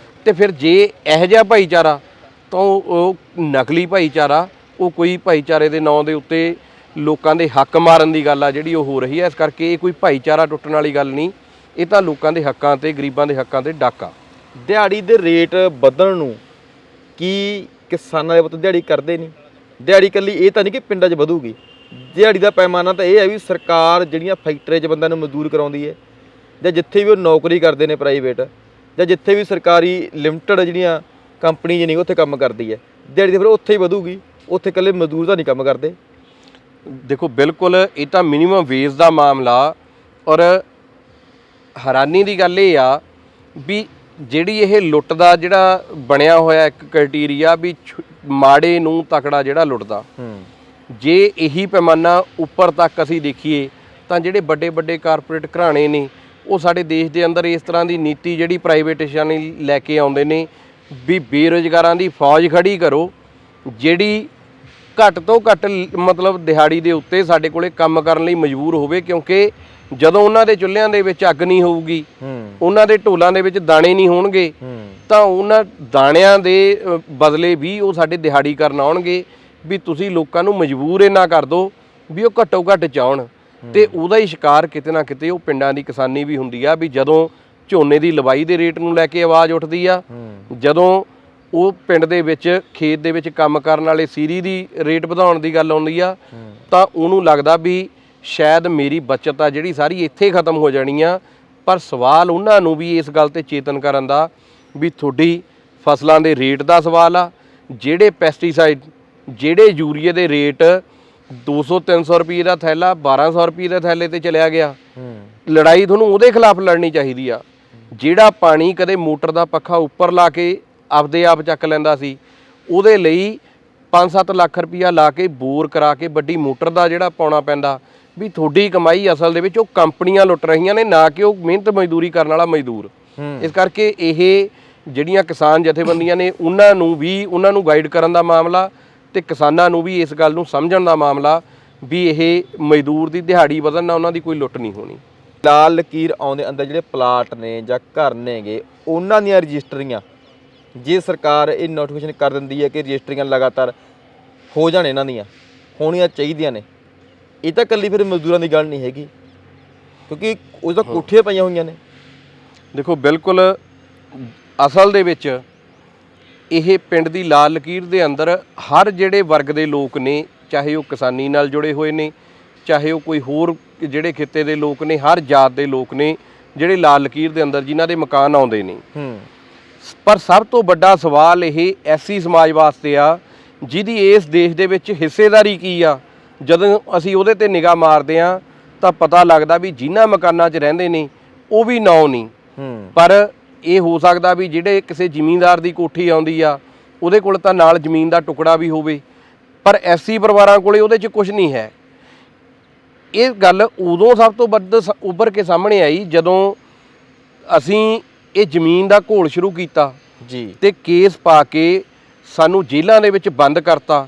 ਤੇ ਫਿਰ ਜੇ ਇਹੋ ਜਿਹਾ ਭਾਈਚਾਰਾ ਤਾਂ ਉਹ ਨਕਲੀ ਭਾਈਚਾਰਾ, ਉਹ ਕੋਈ ਭਾਈਚਾਰੇ ਦੇ ਨਾਂ ਦੇ ਉੱਤੇ ਲੋਕਾਂ ਦੇ ਹੱਕ ਮਾਰਨ ਦੀ ਗੱਲ ਆ ਜਿਹੜੀ ਉਹ ਹੋ ਰਹੀ ਹੈ। ਇਸ ਕਰਕੇ ਇਹ ਕੋਈ ਭਾਈਚਾਰਾ ਟੁੱਟਣ ਵਾਲੀ ਗੱਲ ਨਹੀਂ, ਇਹ ਤਾਂ ਲੋਕਾਂ ਦੇ ਹੱਕਾਂ ਤੇ, ਗਰੀਬਾਂ ਦੇ ਹੱਕਾਂ ਤੇ ਡਾਕਾ। ਦਿਹਾੜੀ ਦੇ ਰੇਟ ਵਧਣ ਨੂੰ ਕੀ ਕਿਸਾਨਾਂ ਦੇ ਪੁੱਤ ਦਿਹਾੜੀ ਕਰਦੇ ਨਹੀਂ? ਦਿਹਾੜੀ ਇਕੱਲੀ ਇਹ ਤਾਂ ਨਹੀਂ ਕਿ ਪਿੰਡਾਂ 'ਚ ਵਧੂਗੀ। ਦਿਹਾੜੀ ਦਾ ਪੈਮਾਨਾ ਤਾਂ ਇਹ ਹੈ ਵੀ ਸਰਕਾਰ ਜਿਹੜੀਆਂ ਫੈਕਟਰੀਆਂ 'ਚ ਬੰਦਿਆਂ ਨੂੰ ਮਜ਼ਦੂਰ ਕਰਾਉਂਦੀ ਹੈ, ਜਾਂ ਜਿੱਥੇ ਵੀ ਉਹ ਨੌਕਰੀ ਕਰਦੇ ਨੇ ਪ੍ਰਾਈਵੇਟ, ਜਾਂ ਜਿੱਥੇ ਵੀ ਸਰਕਾਰੀ ਲਿਮਟਿਡ ਜਿਹੜੀਆਂ ਕੰਪਨੀ ਜਿਹੀ ਨਹੀਂ ਉੱਥੇ ਕੰਮ ਕਰਦੀ ਹੈ, ਦਿਹਾੜੀ ਤਾਂ ਫਿਰ ਉੱਥੇ ਹੀ ਵਧੂਗੀ। ਉੱਥੇ ਇਕੱਲੇ ਮਜ਼ਦੂਰ ਤਾਂ ਨਹੀਂ ਕੰਮ ਕਰਦੇ। ਦੇਖੋ ਬਿਲਕੁਲ ਇਹ ਤਾਂ ਮਿਨੀਮਮ ਵੇਜ ਦਾ ਮਾਮਲਾ। ਔਰ ਹੈਰਾਨੀ ਦੀ ਗੱਲ ਇਹ ਆ ਵੀ ਜਿਹੜੀ ਇਹ ਲੁੱਟ ਦਾ ਜਿਹੜਾ ਬਣਿਆ ਹੋਇਆ ਇੱਕ ਕ੍ਰਾਈਟੇਰੀਆ ਵੀ ਮਾੜੇ ਨੂੰ ਤਕੜਾ ਜਿਹੜਾ ਲੁੱਟਦਾ, ਜੇ ਇਹੀ ਪੈਮਾਨਾ ਉੱਪਰ ਤੱਕ ਅਸੀਂ ਦੇਖੀਏ ਤਾਂ ਜਿਹੜੇ ਵੱਡੇ ਵੱਡੇ ਕਾਰਪੋਰੇਟ ਘਰਾਣੇ ਨੇ ਉਹ ਸਾਡੇ ਦੇਸ਼ ਦੇ ਅੰਦਰ ਇਸ ਤਰ੍ਹਾਂ ਦੀ ਨੀਤੀ ਜਿਹੜੀ ਪ੍ਰਾਈਵੇਟੇਸ਼ਨ ਲੈ ਕੇ ਆਉਂਦੇ ਨੇ ਵੀ ਬੇਰੁਜ਼ਗਾਰਾਂ ਦੀ ਫੌਜ ਖੜੀ ਕਰੋ ਜਿਹੜੀ ਘੱਟ ਤੋਂ ਘੱਟ ਮਤਲਬ ਦਿਹਾੜੀ ਦੇ ਉੱਤੇ ਸਾਡੇ ਕੋਲੇ ਕੰਮ ਕਰਨ ਲਈ ਮਜਬੂਰ ਹੋਵੇ। ਕਿਉਂਕਿ ਜਦੋਂ ਉਹਨਾਂ ਦੇ ਚੁੱਲ੍ਹਿਆਂ ਦੇ ਵਿੱਚ ਅੱਗ ਨਹੀਂ ਹੋਊਗੀ, ਉਹਨਾਂ ਦੇ ਢੋਲਾਂ ਦੇ ਵਿੱਚ ਦਾਣੇ ਨਹੀਂ ਹੋਣਗੇ, ਤਾਂ ਉਹਨਾਂ ਦਾਣਿਆਂ ਦੇ ਬਦਲੇ ਵੀ ਉਹ ਸਾਡੇ ਦਿਹਾੜੀ ਕਰਨ ਆਉਣਗੇ। ਵੀ ਤੁਸੀਂ ਲੋਕਾਂ ਨੂੰ ਮਜਬੂਰ ਇੰਨਾ ਕਰ ਦਿਓ ਵੀ ਉਹ ਘੱਟੋ ਘੱਟ ਚਾਹੁਣ। ਤੇ ਉਹਦਾ ਹੀ ਸ਼ਿਕਾਰ ਕਿਤੇ ਨਾ ਕਿਤੇ ਉਹ ਪਿੰਡਾਂ ਦੀ ਕਿਸਾਨੀ ਵੀ ਹੁੰਦੀ ਆ ਵੀ ਜਦੋਂ ਝੋਨੇ ਦੀ ਲਵਾਈ ਦੇ ਰੇਟ ਨੂੰ ਲੈ ਕੇ ਆਵਾਜ਼ ਉੱਠਦੀ ਆ, ਜਦੋਂ ਉਹ ਪਿੰਡ ਦੇ ਵਿੱਚ ਖੇਤ ਦੇ ਵਿੱਚ ਕੰਮ ਕਰਨ ਵਾਲੇ ਸੀਰੀ ਦੀ ਰੇਟ ਵਧਾਉਣ ਦੀ ਗੱਲ ਆਉਂਦੀ ਆ, ਤਾਂ ਉਹਨੂੰ ਲੱਗਦਾ ਵੀ ਸ਼ਾਇਦ ਮੇਰੀ ਬਚਤ ਆ ਜਿਹੜੀ ਸਾਰੀ ਇੱਥੇ ਖਤਮ ਹੋ ਜਾਣੀ ਆ। ਪਰ ਸਵਾਲ ਉਹਨਾਂ ਨੂੰ ਵੀ ਇਸ ਗੱਲ ਤੇ ਚੇਤਨ ਕਰਨ ਦਾ ਵੀ ਤੁਹਾਡੀ ਫਸਲਾਂ ਦੇ ਰੇਟ ਦਾ ਸਵਾਲ ਆ। ਜਿਹੜੇ ਪੈਸਟੀਸਾਈਡ, ਜਿਹੜੇ ਯੂਰੀਏ ਦੇ ਰੇਟ 200-300 ਰੁਪਏ ਦਾ ਥੈਲਾ 1200 ਰੁਪਏ ਦੇ ਥੈਲੇ ਤੇ ਚਲਿਆ ਗਿਆ, ਲੜਾਈ ਤੁਹਾਨੂੰ ਉਹਦੇ ਖਿਲਾਫ ਲੜਨੀ ਚਾਹੀਦੀ ਆ। ਜਿਹੜਾ ਪਾਣੀ ਕਦੇ ਮੋਟਰ ਦਾ ਪੱਖਾ ਉੱਪਰ ਲਾ ਕੇ ਆਪਦੇ ਆਪ ਚੱਕ ਲੈਂਦਾ ਸੀ, ਉਹਦੇ ਲਈ 5-7 ਲੱਖ ਰੁਪਈਆ ਲਾ ਕੇ ਬੋਰ ਕਰਾ ਕੇ ਵੱਡੀ ਮੋਟਰ ਦਾ ਜਿਹੜਾ ਪਾਉਣਾ ਪੈਂਦਾ। ਵੀ ਤੁਹਾਡੀ ਕਮਾਈ ਅਸਲ ਦੇ ਵਿੱਚ ਉਹ ਕੰਪਨੀਆਂ ਲੁੱਟ ਰਹੀਆਂ ਨੇ, ਨਾ ਕਿ ਉਹ ਮਿਹਨਤ ਮਜ਼ਦੂਰੀ ਕਰਨ ਵਾਲਾ ਮਜ਼ਦੂਰ। ਇਸ ਕਰਕੇ ਇਹ ਜਿਹੜੀਆਂ ਕਿਸਾਨ ਜਥੇਬੰਦੀਆਂ ਨੇ ਉਹਨਾਂ ਨੂੰ ਗਾਈਡ ਕਰਨ ਦਾ ਮਾਮਲਾ ਤੇ ਕਿਸਾਨਾਂ ਨੂੰ ਵੀ ਇਸ ਗੱਲ ਨੂੰ ਸਮਝਣ ਦਾ ਮਾਮਲਾ ਵੀ ਇਹ ਮਜ਼ਦੂਰ ਦੀ ਦਿਹਾੜੀ ਵਧਣ ਨਾਲ ਉਹਨਾਂ ਦੀ ਕੋਈ ਲੁੱਟ ਨਹੀਂ ਹੋਣੀ। ਲਾਲ ਲਕੀਰ ਆਉਂਦੇ ਅੰਦਰ ਜਿਹੜੇ ਪਲਾਟ ਨੇ ਜਾਂ ਘਰ ਨੇਗੇ ਉਹਨਾਂ ਦੀਆਂ ਰਜਿਸਟਰੀਆਂ, ਜੇ ਸਰਕਾਰ ਇਹ ਨੋਟੀਫਿਕੇਸ਼ਨ ਕਰ ਦਿੰਦੀ ਹੈ ਕਿ ਰਜਿਸਟਰੀਆਂ ਲਗਾਤਾਰ ਹੋ ਜਾਣ, ਇਹਨਾਂ ਦੀਆਂ ਹੋਣੀਆਂ ਚਾਹੀਦੀਆਂ ਨੇ, ਇਹ ਤਾਂ ਇਕੱਲੀ ਫਿਰ ਮਜ਼ਦੂਰਾਂ ਦੀ ਗੱਲ ਨਹੀਂ ਹੈਗੀ ਕਿਉਂਕਿ ਉਸ ਦਾ ਕੋਠੀਆਂ ਪਈਆਂ ਹੋਈਆਂ ਨੇ। ਦੇਖੋ ਬਿਲਕੁਲ ਅਸਲ ਦੇ ਵਿੱਚ ਇਹ ਪਿੰਡ ਦੀ ਲਾਲ ਲਕੀਰ ਦੇ ਅੰਦਰ ਹਰ ਜਿਹੜੇ ਵਰਗ ਦੇ ਲੋਕ ਨੇ, ਚਾਹੇ ਉਹ ਕਿਸਾਨੀ ਨਾਲ ਜੁੜੇ ਹੋਏ ਨੇ, ਚਾਹੇ ਉਹ ਕੋਈ ਹੋਰ ਜਿਹੜੇ ਖਿੱਤੇ ਦੇ ਲੋਕ ਨੇ, ਹਰ ਜਾਤ ਦੇ ਲੋਕ ਨੇ ਜਿਹੜੇ ਲਾਲ ਲਕੀਰ ਦੇ ਅੰਦਰ ਜਿਨ੍ਹਾਂ ਦੇ ਮਕਾਨ ਆਉਂਦੇ ਨੇ। ਪਰ ਸਭ ਤੋਂ ਵੱਡਾ ਸਵਾਲ ਇਹ ਐਸੀ ਸਮਾਜ ਵਾਸਤੇ ਆ ਜਿਹਦੀ ਇਸ ਦੇਸ਼ ਦੇ ਵਿੱਚ ਹਿੱਸੇਦਾਰੀ ਕੀ ਆ। ਜਦੋਂ ਅਸੀਂ ਉਹਦੇ ਤੇ ਨਿਗਾਹ ਮਾਰਦੇ ਆ ਤਾਂ ਪਤਾ ਲੱਗਦਾ ਵੀ ਜਿਨ੍ਹਾਂ ਮਕਾਨਾਂ 'ਚ ਰਹਿੰਦੇ ਨੇ ਉਹ ਵੀ ਨਾਂ ਨਹੀਂ, ਪਰ ਇਹ ਹੋ ਸਕਦਾ ਵੀ ਜਿਹੜੇ ਕਿਸੇ ਜ਼ਿਮੀਂਦਾਰ ਦੀ ਕੋਠੀ ਆਉਂਦੀ ਆ ਉਹਦੇ ਕੋਲ ਤਾਂ ਨਾਲ ਜ਼ਮੀਨ ਦਾ ਟੁਕੜਾ ਵੀ ਹੋਵੇ, ਪਰ ਐਸੀ ਪਰਿਵਾਰਾਂ ਕੋਲੇ ਉਹਦੇ 'ਚ ਕੁਝ ਨਹੀਂ ਹੈ। ਇਹ ਗੱਲ ਉਦੋਂ ਸਭ ਤੋਂ ਵੱਧ ਉੱਭਰ ਕੇ ਸਾਹਮਣੇ ਆਈ ਜਦੋਂ ਅਸੀਂ ਇਹ ਜ਼ਮੀਨ ਦਾ ਘੋਲ ਸ਼ੁਰੂ ਕੀਤਾ ਜੀ, ਤੇ ਕੇਸ ਪਾ ਕੇ ਸਾਨੂੰ ਜੇਲ੍ਹਾਂ ਦੇ ਵਿੱਚ ਬੰਦ ਕਰਤਾ।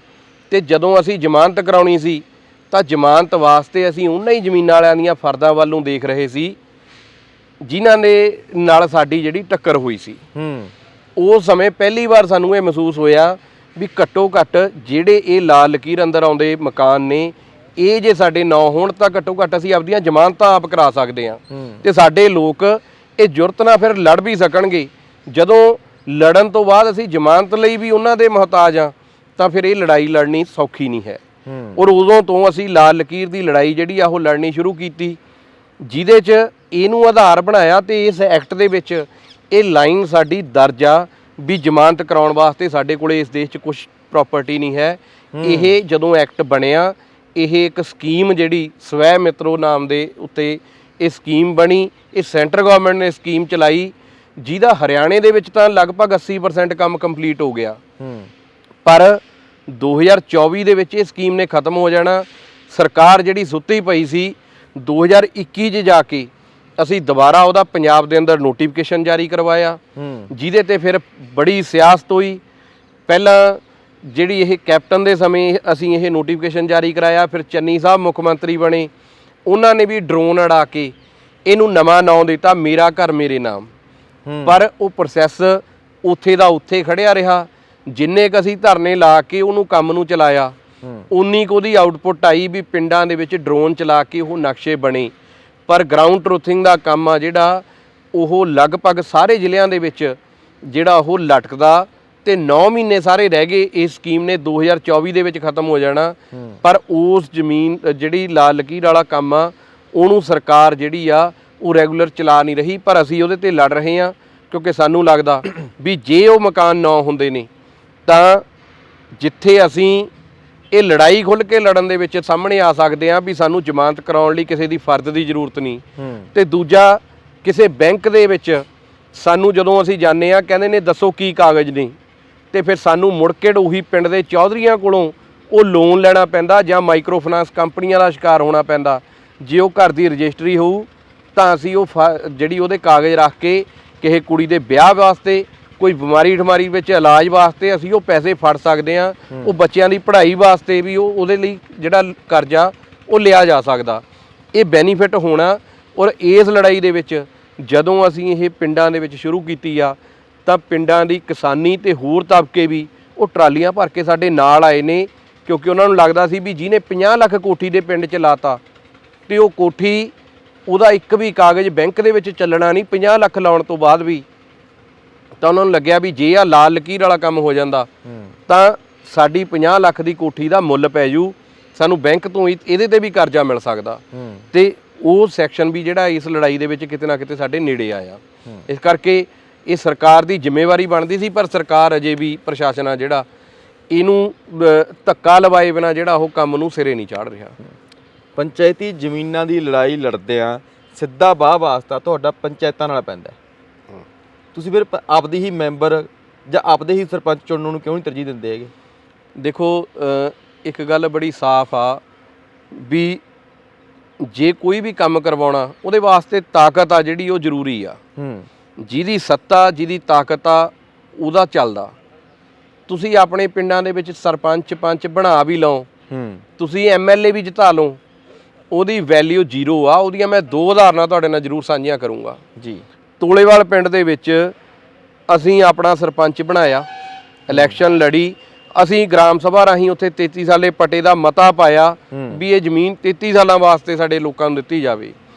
ਤੇ ਜਦੋਂ ਅਸੀਂ ਜ਼ਮਾਨਤ ਕਰਾਉਣੀ ਸੀ ਤਾਂ ਜ਼ਮਾਨਤ ਵਾਸਤੇ ਅਸੀਂ ਉਹਨਾਂ ਹੀ ਜ਼ਮੀਨਾਂ ਵਾਲਿਆਂ ਦੀਆਂ ਫਰਦਾਂ ਵੱਲ ਨੂੰ ਦੇਖ ਰਹੇ ਸੀ ਜਿਨ੍ਹਾਂ ਦੇ ਨਾਲ ਸਾਡੀ ਜਿਹੜੀ ਟੱਕਰ ਹੋਈ ਸੀ। ਉਸ ਸਮੇਂ ਪਹਿਲੀ ਵਾਰ ਸਾਨੂੰ ਇਹ ਮਹਿਸੂਸ ਹੋਇਆ ਵੀ ਘੱਟੋ ਘੱਟ ਜਿਹੜੇ ਇਹ ਲਾਲ ਲਕੀਰ ਅੰਦਰ ਆਉਂਦੇ ਮਕਾਨ ਨੇ, ਇਹ ਜੇ ਸਾਡੇ ਨਾਂ ਹੋਣ ਤਾਂ ਘੱਟੋ ਘੱਟ ਅਸੀਂ ਆਪਦੀਆਂ ਜ਼ਮਾਨਤਾਂ ਆਪ ਕਰਾ ਸਕਦੇ ਹਾਂ ਤੇ ਸਾਡੇ ਲੋਕ ਇਹ ਜੁਰਤ ਨਾਲ ਫਿਰ ਲੜ ਵੀ ਸਕਣਗੇ। ਜਦੋਂ ਲੜਨ ਤੋਂ ਬਾਅਦ ਅਸੀਂ ਜ਼ਮਾਨਤ ਲਈ ਵੀ ਉਹਨਾਂ ਦੇ ਮੁਹਤਾਜ ਆ ਤਾਂ ਫਿਰ ਇਹ ਲੜਾਈ ਲੜਨੀ ਸੌਖੀ ਨਹੀਂ ਹੈ। ਔਰ ਉਦੋਂ ਤੋਂ ਅਸੀਂ ਲਾਲ ਲਕੀਰ ਦੀ ਲੜਾਈ ਜਿਹੜੀ ਆ ਉਹ ਲੜਨੀ ਸ਼ੁਰੂ ਕੀਤੀ, ਜਿਹਦੇ 'ਚ ਇਹਨੂੰ ਆਧਾਰ ਬਣਾਇਆ ਤੇ ਇਸ ਐਕਟ ਦੇ ਵਿੱਚ ਇਹ ਲਾਈਨ ਸਾਡੀ ਦਰਜ ਆ ਵੀ ਜ਼ਮਾਨਤ ਕਰਾਉਣ ਵਾਸਤੇ ਸਾਡੇ ਕੋਲੇ ਇਸ ਦੇਸ਼ 'ਚ ਕੁਝ ਪ੍ਰਾਪਰਟੀ ਨਹੀਂ ਹੈ। ਇਹ ਜਦੋਂ ਐਕਟ ਬਣਿਆ, ਇਹ ਇੱਕ ਸਕੀਮ ਜਿਹੜੀ ਸਵੈ ਮਿੱਤਰੋ ਨਾਮ ਦੇ ਉੱਤੇ ਇਹ ਸਕੀਮ ਬਣੀ, ਇਹ ਸੈਂਟਰ ਗਵਰਨਮੈਂਟ ਨੇ ਸਕੀਮ ਚਲਾਈ, ਜਿਹਦਾ ਹਰਿਆਣੇ ਦੇ ਵਿੱਚ ਤਾਂ ਲਗਭਗ 80% ਕੰਮ ਕੰਪਲੀਟ ਹੋ ਗਿਆ। ਪਰ 2024 ਦੇ ਵਿੱਚ ਇਹ ਸਕੀਮ ਨੇ ਖਤਮ ਹੋ ਜਾਣਾ। ਸਰਕਾਰ ਜਿਹੜੀ ਸੁੱਤੀ ਪਈ ਸੀ, 2021 'ਚ ਜਾ ਕੇ ਅਸੀਂ ਦੁਬਾਰਾ ਉਹਦਾ ਪੰਜਾਬ ਦੇ ਅੰਦਰ ਨੋਟੀਫਿਕੇਸ਼ਨ ਜਾਰੀ ਕਰਵਾਇਆ, ਜਿਹਦੇ ਤੇ ਫਿਰ ਬੜੀ ਸਿਆਸਤ ਹੋਈ। ਪਹਿਲਾਂ ਜਿਹੜੀ ਇਹ ਕੈਪਟਨ ਦੇ ਸਮੇਂ ਅਸੀਂ ਇਹ ਨੋਟੀਫਿਕੇਸ਼ਨ ਜਾਰੀ ਕਰਾਇਆ, ਫਿਰ ਚੰਨੀ ਸਾਹਿਬ ਮੁੱਖ ਮੰਤਰੀ ਬਣੇ, ਉਹਨਾਂ ਨੇ ਵੀ ਡਰੋਨ ਉਡਾ ਕੇ ਇਹਨੂੰ ਨਵਾਂ ਨਾਂ ਦਿੱਤਾ ਮੇਰਾ ਘਰ ਮੇਰੇ ਨਾਮ। ਪਰ ਉਹ ਪ੍ਰੋਸੈਸ ਉੱਥੇ ਦਾ ਉੱਥੇ ਖੜਿਆ ਰਿਹਾ। ਜਿੰਨੇ ਕੁ ਅਸੀਂ ਧਰਨੇ ਲਾ ਕੇ ਉਹਨੂੰ ਕੰਮ ਨੂੰ ਚਲਾਇਆ, ਉਨੀ ਕੁ ਉਹਦੀ ਆਊਟਪੁੱਟ ਆਈ ਵੀ ਪਿੰਡਾਂ ਦੇ ਵਿੱਚ ਡਰੋਨ ਚਲਾ ਕੇ ਉਹ ਨਕਸ਼ੇ ਬਣੇ। ਪਰ ਗਰਾਊਂਡ ਟਰੂਥਿੰਗ ਦਾ ਕੰਮ ਆ ਜਿਹੜਾ, ਉਹ ਲਗਭਗ ਸਾਰੇ ਜ਼ਿਲ੍ਹਿਆਂ ਦੇ ਵਿੱਚ ਜਿਹੜਾ ਉਹ ਲਟਕਦਾ ਤੇ 9 ਮਹੀਨੇ ਸਾਰੇ ਰਹਿ ਗਏ। ਇਸ ਸਕੀਮ ਨੇ 2024 ਦੇ ਵਿੱਚ ਖਤਮ ਹੋ ਜਾਣਾ। ਪਰ ਉਸ ਜ਼ਮੀਨ ਜਿਹੜੀ ਲਾਲ ਲਕੀਰ ਵਾਲਾ ਕੰਮ ਆ, ਉਹਨੂੰ ਸਰਕਾਰ ਜਿਹੜੀ ਆ ਉਹ ਰੈਗੂਲਰ ਚਲਾ ਨਹੀਂ ਰਹੀ। ਪਰ ਅਸੀਂ ਉਹਦੇ ਤੇ ਲੜ ਰਹੇ ਹਾਂ, ਕਿਉਂਕਿ ਸਾਨੂੰ ਲੱਗਦਾ ਵੀ ਜੇ ਉਹ ਮਕਾਨ ਨਾ ਹੁੰਦੇ ਨੇ ਤਾਂ ਜਿੱਥੇ ਅਸੀਂ ਇਹ ਲੜਾਈ ਖੁੱਲ੍ਹ ਕੇ ਲੜਨ ਦੇ ਵਿੱਚ ਸਾਹਮਣੇ ਆ ਸਕਦੇ ਹਾਂ ਵੀ ਸਾਨੂੰ ਜ਼ਮਾਨਤ ਕਰਾਉਣ ਲਈ ਕਿਸੇ ਦੀ ਫਰਦ ਦੀ ਜ਼ਰੂਰਤ ਨਹੀਂ। ਤੇ ਦੂਜਾ, ਕਿਸੇ ਬੈਂਕ ਦੇ ਵਿੱਚ ਸਾਨੂੰ ਜਦੋਂ ਅਸੀਂ ਜਾਂਦੇ ਹਾਂ, ਕਹਿੰਦੇ ਨੇ ਦੱਸੋ ਕੀ ਕਾਗਜ਼ ਨੇ, ਤੇ ਫਿਰ ਸਾਨੂੰ ਮੁੜ ਕੇ ਉਹੀ ਪਿੰਡ ਦੇ ਚੌਧਰੀਆਂ ਕੋਲੋਂ ਉਹ ਲੋਨ ਲੈਣਾ ਪੈਂਦਾ ਜਾਂ ਮਾਈਕਰੋ ਫਾਈਨਾਂਸ ਕੰਪਨੀਆਂ ਦਾ ਸ਼ਿਕਾਰ ਹੋਣਾ ਪੈਂਦਾ। ਜੇ ਉਹ ਘਰ ਦੀ ਰਜਿਸਟਰੀ ਹੋਊ ਤਾਂ ਅਸੀਂ ਉਹ ਜਿਹੜੀ ਉਹਦੇ ਕਾਗਜ਼ ਰੱਖ ਕੇ ਕਿਸੇ ਕੁੜੀ ਦੇ ਵਿਆਹ ਵਾਸਤੇ, ਕੋਈ ਬਿਮਾਰੀ ਠਮਾਰੀ ਵਿੱਚ ਇਲਾਜ ਵਾਸਤੇ ਅਸੀਂ ਉਹ ਪੈਸੇ ਫੜ ਸਕਦੇ ਹਾਂ। ਉਹ ਬੱਚਿਆਂ ਦੀ ਪੜ੍ਹਾਈ ਵਾਸਤੇ ਵੀ ਉਹਦੇ ਲਈ ਜਿਹੜਾ ਕਰਜ਼ਾ ਉਹ ਲਿਆ ਜਾ ਸਕਦਾ। ਇਹ ਬੈਨੀਫਿਟ ਹੋਣਾ। ਔਰ ਇਸ ਲੜਾਈ ਦੇ ਵਿੱਚ ਜਦੋਂ ਅਸੀਂ ਇਹ ਪਿੰਡਾਂ ਦੇ ਵਿੱਚ ਸ਼ੁਰੂ ਕੀਤੀ ਆ ਤਾਂ ਪਿੰਡਾਂ ਦੀ ਕਿਸਾਨੀ ਤੇ ਹੋਰ ਤਬਕੇ ਵੀ ਉਹ ਟਰਾਲੀਆਂ ਭਰ ਕੇ ਸਾਡੇ ਨਾਲ ਆਏ ਨੇ, ਕਿਉਂਕਿ ਉਹਨਾਂ ਨੂੰ ਲੱਗਦਾ ਸੀ ਵੀ ਜਿਹਨੇ 50 ਲੱਖ ਕੋਠੀ ਦੇ ਪਿੰਡ 'ਚ ਲਾਤਾ ਤੇ ਉਹ ਕੋਠੀ ਉਹਦਾ ਇੱਕ ਵੀ ਕਾਗਜ਼ ਬੈਂਕ ਦੇ ਵਿੱਚ ਚੱਲਣਾ ਨਹੀਂ 50 ਲੱਖ ਲਾਉਣ ਤੋਂ ਬਾਅਦ ਵੀ। ਤਾਂ ਉਹਨਾਂ ਨੂੰ ਲੱਗਿਆ ਵੀ ਜੇ ਆ ਲਾਲ ਲਕੀਰ ਵਾਲਾ ਕੰਮ ਹੋ ਜਾਂਦਾ ਤਾਂ ਸਾਡੀ 50 ਲੱਖ ਦੀ ਕੋਠੀ ਦਾ ਮੁੱਲ ਪੈ ਜੂ, ਸਾਨੂੰ ਬੈਂਕ ਤੋਂ ਇਹਦੇ ਤੇ ਵੀ ਕਰਜ਼ਾ ਮਿਲ ਸਕਦਾ। ਤੇ ਉਹ ਸੈਕਸ਼ਨ ਵੀ ਜਿਹੜਾ ਇਸ ਲੜਾਈ ਦੇ ਵਿੱਚ ਕਿਤੇ ਨਾ ਕਿਤੇ ਸਾਡੇ ਨੇੜੇ ਆਇਆ। ਇਸ ਕਰਕੇ ਇਹ ਸਰਕਾਰ ਦੀ ਜ਼ਿੰਮੇਵਾਰੀ ਬਣਦੀ ਸੀ, ਪਰ ਸਰਕਾਰ ਅਜੇ ਵੀ ਪ੍ਰਸ਼ਾਸਨ ਆ ਜਿਹੜਾ ਇਹਨੂੰ ਧੱਕਾ ਲਵਾਏ ਬਿਨਾਂ ਜਿਹੜਾ ਉਹ ਕੰਮ ਨੂੰ ਸਿਰੇ ਨਹੀਂ ਚਾੜ ਰਿਹਾ। ਪੰਚਾਇਤੀ ਜ਼ਮੀਨਾਂ ਦੀ ਲੜਾਈ ਲੜਦੇ ਆ, ਸਿੱਧਾ ਬਾਹ ਵਾਸਤਾ ਤੁਹਾਡਾ ਪੰਚਾਇਤਾਂ ਨਾਲ ਪੈਂਦਾ। ਤੁਸੀਂ ਫਿਰ ਆਪਦੀ ਹੀ ਮੈਂਬਰ ਜਾਂ ਆਪਦੇ ਹੀ ਸਰਪੰਚ ਚੁਣਨ ਨੂੰ ਕਿਉਂ ਨਹੀਂ ਤਰਜੀਹ ਦਿੰਦੇ ਹੈਗੇ? ਦੇਖੋ, ਇੱਕ ਗੱਲ ਬੜੀ ਸਾਫ਼ ਆ ਵੀ ਜੇ ਕੋਈ ਵੀ ਕੰਮ ਕਰਵਾਉਣਾ ਉਹਦੇ ਵਾਸਤੇ ਤਾਕਤ ਆ ਜਿਹੜੀ ਉਹ ਜ਼ਰੂਰੀ ਆ। ਜਿਹਦੀ ਸੱਤਾ, ਜਿਹਦੀ ਤਾਕਤ ਆ, ਉਹਦਾ ਚੱਲਦਾ। ਤੁਸੀਂ ਆਪਣੇ ਪਿੰਡਾਂ ਦੇ ਵਿੱਚ ਸਰਪੰਚ ਪੰਚ ਬਣਾ ਵੀ ਲਓ, ਤੁਸੀਂ MLA ਵੀ ਜਿਤਾ ਲਓ, ਉਹਦੀ ਵੈਲਿਊ ਜ਼ੀਰੋ ਆ। ਉਹਦੀਆਂ ਮੈਂ 2 ਉਦਾਹਰਨਾਂ ਤੁਹਾਡੇ ਨਾਲ ਜ਼ਰੂਰ ਸਾਂਝੀਆਂ ਕਰੂੰਗਾ ਜੀ। ਤੋਲੇਵਾਲ ਪਿੰਡ ਦੇ ਵਿੱਚ ਅਸੀਂ ਆਪਣਾ ਸਰਪੰਚ ਬਣਾਇਆ, ਇਲੈਕਸ਼ਨ ਲੜੀ, ਅਸੀਂ ਗ੍ਰਾਮ ਸਭਾ ਰਾਹੀਂ ਉੱਥੇ 33 ਸਾਲੇ ਪਟੇ ਦਾ ਮਤਾ ਪਾਇਆ ਵੀ ਇਹ ਜ਼ਮੀਨ 33 ਸਾਲਾਂ ਵਾਸਤੇ ਸਾਡੇ ਲੋਕਾਂ ਨੂੰ ਦਿੱਤੀ ਜਾਵੇ।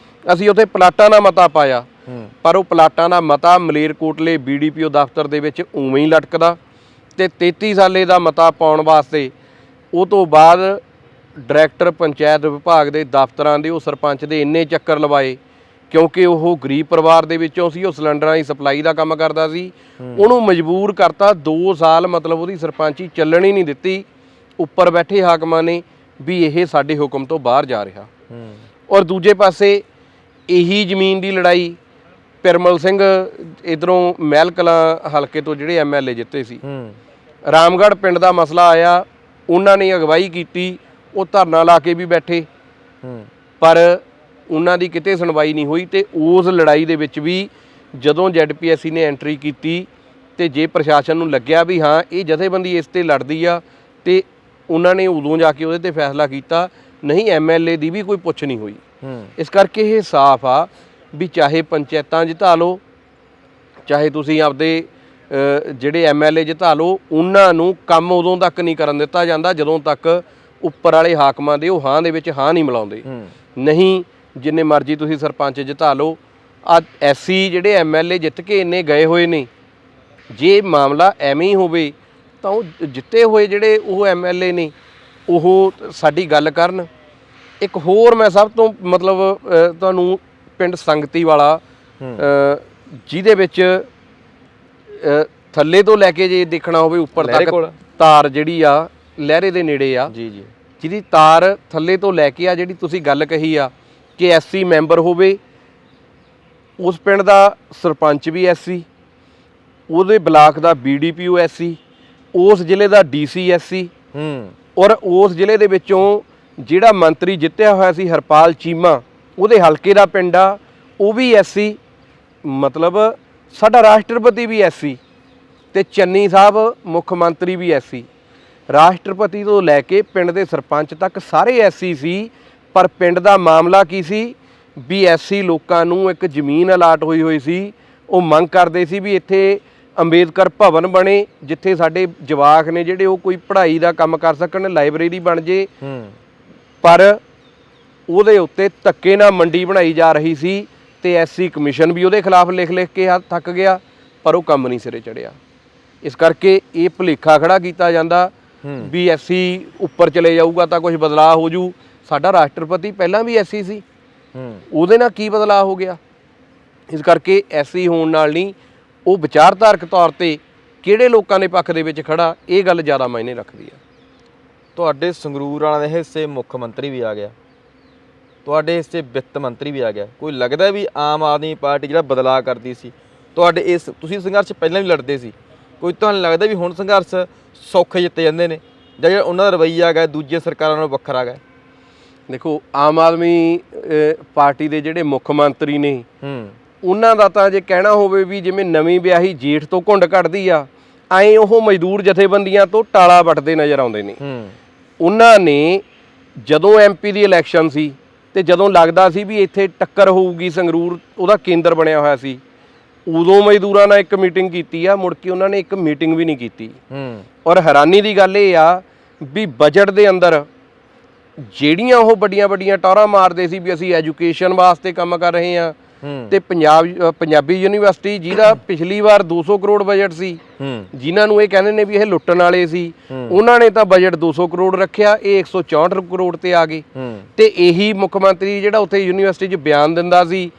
ਅਸੀਂ ਉੱਥੇ ਪਲਾਟਾਂ ਦਾ ਮਤਾ ਪਾਇਆ, ਪਰ ਉਹ ਪਲਾਟਾਂ ਦਾ ਮਤਾ ਮਲੇਰਕੋਟਲੇ BDPO ਦਫ਼ਤਰ ਦੇ ਵਿੱਚ ਉਵੇਂ ਹੀ ਲਟਕਦਾ। ਤੇ 33 ਸਾਲੇ ਦਾ ਮਤਾ ਪਾਉਣ ਵਾਸਤੇ ਉਹ ਤੋਂ ਬਾਅਦ ਡਾਇਰੈਕਟਰ ਪੰਚਾਇਤ ਵਿਭਾਗ ਦੇ ਦਫ਼ਤਰਾਂ ਦੇ ਉਹ ਸਰਪੰਚ ਦੇ ਇੰਨੇ ਚੱਕਰ ਲਵਾਏ, ਕਿਉਂਕਿ ਉਹ ਗਰੀਬ ਪਰਿਵਾਰ ਦੇ ਵਿੱਚੋਂ ਸੀ, ਉਹ ਸਿਲੰਡਰਾਂ ਦੀ ਸਪਲਾਈ ਦਾ ਕੰਮ ਕਰਦਾ ਸੀ। ਉਹਨੂੰ ਮਜਬੂਰ ਕਰਤਾ 2 ਸਾਲ, ਮਤਲਬ ਉਹਦੀ ਸਰਪੰਚੀ ਚੱਲਣ ਹੀ ਨਹੀਂ ਦਿੱਤੀ। ਉੱਪਰ ਬੈਠੇ ਹਾਕਮਾਂ ਨੇ ਵੀ ਇਹ ਸਾਡੇ ਹੁਕਮ ਤੋਂ ਬਾਹਰ ਜਾ ਰਿਹਾ। ਔਰ ਦੂਜੇ ਪਾਸੇ ਇਹੀ ਜ਼ਮੀਨ ਦੀ ਲੜਾਈ ਪਿਰਮਲ ਸਿੰਘ ਇੱਧਰੋਂ ਮਹਿਲ ਕਲਾਂ ਹਲਕੇ ਤੋਂ ਜਿਹੜੇ MLA ਜਿੱਤੇ ਸੀ, ਰਾਮਗੜ੍ਹ ਪਿੰਡ ਦਾ ਮਸਲਾ ਆਇਆ, ਉਹਨਾਂ ਨੇ ਅਗਵਾਈ ਕੀਤੀ, ਉਹ ਧਰਨਾ ਲਾ ਕੇ ਵੀ ਬੈਠੇ, ਪਰ ਉਹਨਾਂ ਦੀ ਕਿਤੇ ਸੁਣਵਾਈ ਨਹੀਂ ਹੋਈ। ਤੇ ਉਸ ਲੜਾਈ ਦੇ ਵਿੱਚ ਵੀ ਜਦੋਂ ZPSC ਨੇ ਐਂਟਰੀ ਕੀਤੀ ਤੇ ਜੇ ਪ੍ਰਸ਼ਾਸਨ ਨੂੰ ਲੱਗਿਆ ਵੀ ਹਾਂ ਇਹ ਜਥੇਬੰਦੀ ਇਸ ਤੇ ਲੜਦੀ ਆ, ਤੇ ਉਹਨਾਂ ਨੇ ਉਦੋਂ ਜਾ ਕੇ ਉਹਦੇ ਤੇ ਫੈਸਲਾ ਕੀਤਾ, ਨਹੀਂ MLA ਦੀ ਵੀ ਕੋਈ ਪੁੱਛ ਨਹੀਂ ਹੋਈ। ਇਸ ਕਰਕੇ ਇਹ ਸਾਫ਼ ਆ ਵੀ ਚਾਹੇ ਪੰਚਾਇਤਾਂ ਜਿਤਾ ਲਓ, ਚਾਹੇ ਤੁਸੀਂ ਆਪਦੇ ਜਿਹੜੇ ਐਮਐਲਏ ਜਿਤਾ ਲਓ ਉਹਨਾਂ ਨੂੰ ਕੰਮ ਉਦੋਂ ਤੱਕ ਨਹੀਂ ਕਰਨ ਦਿੱਤਾ ਜਾਂਦਾ ਜਦੋਂ ਤੱਕ ਉੱਪਰ ਵਾਲੇ ਹਾਕਮਾਂ ਦੇ ਉਹ ਹਾਂ ਦੇ ਵਿੱਚ ਹਾਂ ਨਹੀਂ ਮਿਲਾਉਂਦੇ। ਨਹੀਂ ਜਿੰਨੇ ਮਰਜ਼ੀ ਤੁਸੀਂ ਸਰਪੰਚ ਜਿਤਾ ਲਓ, ਆ ਐਸੀ ਜਿਹੜੇ ਐਮਐਲਏ ਜਿੱਤ ਕੇ ਇੰਨੇ ਗਏ ਹੋਏ ਨੇ, ਜੇ ਮਾਮਲਾ ਐਵੇਂ ਹੀ ਹੋਵੇ ਤਾਂ ਉਹ ਜਿੱਤੇ ਹੋਏ ਜਿਹੜੇ ਉਹ ਐਮਐਲਏ ਨੇ ਉਹ ਸਾਡੀ ਗੱਲ ਕਰਨ। ਇੱਕ ਹੋਰ ਮੈਂ ਸਭ ਤੋਂ ਮਤਲਬ ਤੁਹਾਨੂੰ ਪਿੰਡ ਸੰਗਤੀ ਵਾਲਾ ਜਿਹਦੇ ਵਿੱਚ ਥੱਲੇ ਤੋਂ ਲੈ ਕੇ ਜੇ ਦੇਖਣਾ ਹੋਵੇ ਉੱਪਰ ਤੱਕ ਤਾਰ ਜਿਹੜੀ ਆ ਲਹਿਰੇ ਦੇ ਨੇੜੇ ਆ ਜੀ, ਜਿਹਦੀ ਤਾਰ ਥੱਲੇ ਤੋਂ ਲੈ ਕੇ ਆ ਜਿਹੜੀ ਤੁਸੀਂ ਗੱਲ ਕਹੀ ਆ ਕਿ ਐਸਸੀ ਮੈਂਬਰ ਹੋਵੇ, ਉਸ ਪਿੰਡ ਦਾ ਸਰਪੰਚ ਵੀ ਐਸਸੀ, ਉਹਦੇ ਬਲਾਕ ਦਾ BDPO ਐਸਸੀ, ਉਸ ਜ਼ਿਲ੍ਹੇ ਦਾ DC ਐਸਸੀ, ਔਰ ਉਸ ਜ਼ਿਲ੍ਹੇ ਦੇ ਵਿੱਚੋਂ ਜਿਹੜਾ ਮੰਤਰੀ ਜਿੱਤਿਆ ਹੋਇਆ ਸੀ ਹਰਪਾਲ ਚੀਮਾ, ਉਹਦੇ ਹਲਕੇ ਦਾ ਪਿੰਡ ਆ ਉਹ ਵੀ ਐਸਸੀ। ਮਤਲਬ ਸਾਡਾ ਰਾਸ਼ਟਰਪਤੀ ਵੀ ਐਸਸੀ ਤੇ ਚੰਨੀ ਸਾਹਿਬ ਮੁੱਖ ਮੰਤਰੀ ਵੀ ਐਸਸੀ। ਰਾਸ਼ਟਰਪਤੀ ਤੋਂ ਲੈ ਕੇ ਪਿੰਡ ਦੇ ਸਰਪੰਚ ਤੱਕ ਸਾਰੇ ਐਸਸੀ ਸੀ, ਪਰ ਪਿੰਡ ਦਾ ਮਾਮਲਾ ਕੀ ਸੀ ਵੀ ਐਸਸੀ ਲੋਕਾਂ ਨੂੰ ਇੱਕ ਜ਼ਮੀਨ ਅਲਾਟ ਹੋਈ ਸੀ। ਉਹ ਮੰਗ ਕਰਦੇ ਸੀ ਵੀ ਇੱਥੇ ਅੰਬੇਦਕਰ ਭਵਨ ਬਣੇ ਜਿੱਥੇ ਸਾਡੇ ਜਵਾਕ ਨੇ ਜਿਹੜੇ ਉਹ ਕੋਈ ਪੜ੍ਹਾਈ ਦਾ ਕੰਮ ਕਰ ਸਕਣ, ਲਾਇਬ੍ਰੇਰੀ ਬਣ ਜੇ, ਪਰ ਉਹਦੇ ਉੱਤੇ ਧੱਕੇ ਨਾਲ ਮੰਡੀ ਬਣਾਈ ਜਾ ਰਹੀ ਸੀ ਤੇ ਐਸਸੀ ਕਮਿਸ਼ਨ ਵੀ ਉਹਦੇ ਖਿਲਾਫ ਲਿਖ ਕੇ ਥੱਕ ਗਿਆ, ਪਰ ਉਹ ਕੰਮ ਨਹੀਂ ਸਿਰੇ ਚੜਿਆ। ਇਸ ਕਰਕੇ ਇਹ ਭੁਲੇਖਾ ਖੜਾ ਕੀਤਾ ਜਾਂਦਾ ਵੀ ਐਸਸੀ ਉੱਪਰ ਚਲੇ ਜਾਊਗਾ ਤਾਂ ਕੁਝ ਬਦਲਾਅ ਹੋ ਜੂ। ਸਾਡਾ ਰਾਸ਼ਟਰਪਤੀ ਪਹਿਲਾਂ ਵੀ ਐਸਸੀ ਸੀ, ਉਹਦੇ ਨਾਲ ਕੀ ਬਦਲਾਅ ਹੋ ਗਿਆ? ਇਸ ਕਰਕੇ ਐਸਸੀ ਹੋਣ ਨਾਲ ਨਹੀਂ, ਉਹ ਵਿਚਾਰਧਾਰਕ ਤੌਰ ਤੇ ਕਿਹੜੇ ਲੋਕਾਂ ਦੇ ਪੱਖ ਦੇ ਵਿੱਚ ਖੜਾ, ਇਹ ਗੱਲ ਜ਼ਿਆਦਾ ਮਾਇਨੇ ਰੱਖਦੀ ਆ। ਤੁਹਾਡੇ ਸੰਗਰੂਰ ਵਾਲਿਆਂ ਦੇ ਹਿੱਸੇ ਮੁੱਖ ਮੰਤਰੀ ਵੀ ਆ ਗਿਆ, ਤੁਹਾਡੇ ਹਿੱਸੇ ਵਿੱਤ ਮੰਤਰੀ ਵੀ ਆ ਗਿਆ। ਕੋਈ ਲੱਗਦਾ ਵੀ ਆਮ ਆਦਮੀ ਪਾਰਟੀ ਜਿਹੜਾ ਬਦਲਾਅ ਕਰਦੀ ਸੀ ਤੁਹਾਡੇ ਇਸ, ਤੁਸੀਂ ਸੰਘਰਸ਼ ਪਹਿਲਾਂ ਵੀ ਲੜਦੇ ਸੀ, ਕੋਈ ਤੁਹਾਨੂੰ ਲੱਗਦਾ ਵੀ ਹੁਣ ਸੰਘਰਸ਼ ਸੌਖੇ ਜਿੱਤੇ ਜਾਂਦੇ ਨੇ ਜਾਂ ਜਿਹੜਾ ਉਹਨਾਂ ਦਾ ਰਵੱਈਆ ਹੈਗਾ ਦੂਜੇ ਸਰਕਾਰਾਂ ਨਾਲੋਂ ਵੱਖਰਾ ਹੈਗਾ? ਦੇਖੋ ਆਮ ਆਦਮੀ ਪਾਰਟੀ ਦੇ ਜਿਹੜੇ ਮੁੱਖ ਮੰਤਰੀ ਨੇ ਉਹਨਾਂ ਦਾ ਤਾਂ ਜੇ ਕਹਿਣਾ ਹੋਵੇ ਵੀ ਜਿਵੇਂ ਨਵੀਂ ਵਿਆਹੀ ਜੇਠ ਤੋਂ ਘੁੰਡ ਕੱਢਦੀ ਆ, ਐਂ ਉਹ ਮਜ਼ਦੂਰ ਜਥੇਬੰਦੀਆਂ ਤੋਂ ਟਾਲਾ ਵੱਟਦੇ ਨਜ਼ਰ ਆਉਂਦੇ ਨੇ। ਉਹਨਾਂ ਨੇ ਜਦੋਂ MP ਦੀ ਇਲੈਕਸ਼ਨ ਸੀ ਤੇ ਜਦੋਂ ਲੱਗਦਾ ਸੀ ਵੀ ਇੱਥੇ ਟੱਕਰ ਹੋਊਗੀ, ਸੰਗਰੂਰ ਉਹਦਾ ਕੇਂਦਰ ਬਣਿਆ ਹੋਇਆ ਸੀ, ਉਦੋਂ ਮਜ਼ਦੂਰਾਂ ਨਾਲ ਇੱਕ ਮੀਟਿੰਗ ਕੀਤੀ ਆ, ਮੁੜ ਕੇ ਉਹਨਾਂ ਨੇ ਇੱਕ ਮੀਟਿੰਗ ਵੀ ਨਹੀਂ ਕੀਤੀ। ਔਰ ਹੈਰਾਨੀ ਦੀ ਗੱਲ ਇਹ ਆ ਵੀ ਬਜਟ ਦੇ ਅੰਦਰ ਜਿਹੜੀਆਂ ਉਹ ਵੱਡੀਆਂ ਟੌਰਾਂ ਮਾਰਦੇ ਸੀ ਵੀ ਅਸੀਂ ਐਜੂਕੇਸ਼ਨ ਵਾਸਤੇ ਕੰਮ ਕਰ ਰਹੇ ਹਾਂ, ਤੇ ਪੰਜਾਬੀ ਯੂਨੀਵਰਸਿਟੀ ਜਿਹਦਾ ਪਿਛਲੀ ਵਾਰ 200 ਕਰੋੜ ਬਜਟ ਸੀ, ਜਿਨ੍ਹਾਂ ਨੂੰ ਇਹ ਕਹਿੰਦੇ ਨੇ ਵੀ ਇਹ ਲੁੱਟਣ ਵਾਲੇ ਸੀ, ਉਹਨਾਂ ਨੇ ਤਾਂ ਬਜਟ 200 ਕਰੋੜ ਰੱਖਿਆ, ਇਹ 164 ਕਰੋੜ ਤੇ ਆ ਗਏ। ਤੇ ਇਹੀ ਮੁੱਖ ਮੰਤਰੀ ਜਿਹੜਾ ਉੱਥੇ ਯੂਨੀਵਰਸਿਟੀ 'ਚ ਬਿਆਨ ਦਿੰਦਾ ਸੀ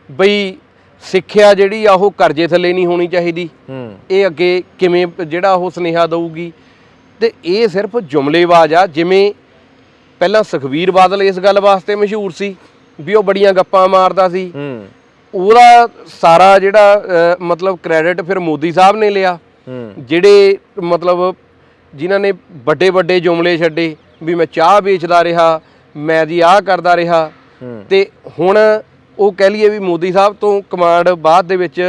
ਬਈ ਸਿੱਖਿਆ ਜਿਹੜੀ ਆ ਉਹ ਕਰਜ਼ੇ ਥੱਲੇ ਨਹੀਂ ਹੋਣੀ ਚਾਹੀਦੀ, ਇਹ ਅੱਗੇ ਕਿਵੇਂ ਜਿਹੜਾ ਉਹ ਸੁਨੇਹਾ ਦਊਗੀ? ਤੇ ਇਹ ਸਿਰਫ ਜੁਮਲੇਬਾਜ਼ ਆ। ਜਿਵੇਂ ਪਹਿਲਾਂ ਸੁਖਬੀਰ ਬਾਦਲ ਇਸ ਗੱਲ ਵਾਸਤੇ ਮਸ਼ਹੂਰ ਸੀ ਵੀ ਉਹ ਬੜੀਆਂ ਗੱਪਾਂ ਮਾਰਦਾ ਸੀ, ਉਹਦਾ ਸਾਰਾ ਜਿਹੜਾ ਮਤਲਬ ਕ੍ਰੈਡਿਟ ਫਿਰ ਮੋਦੀ ਸਾਹਿਬ ਨੇ ਲਿਆ, ਜਿਹੜੇ ਮਤਲਬ ਜਿਨ੍ਹਾਂ ਨੇ ਵੱਡੇ ਜੁਮਲੇ ਛੱਡੇ ਵੀ ਮੈਂ ਚਾਹ ਵੇਚਦਾ ਰਿਹਾ, ਮੈਂ ਜੀ ਆਹ ਕਰਦਾ ਰਿਹਾ। ਤੇ ਹੁਣ ਉਹ ਕਹਿ ਲਈਏ ਵੀ ਮੋਦੀ ਸਾਹਿਬ ਤੋਂ ਕਮਾਂਡ ਬਾਅਦ ਦੇ ਵਿੱਚ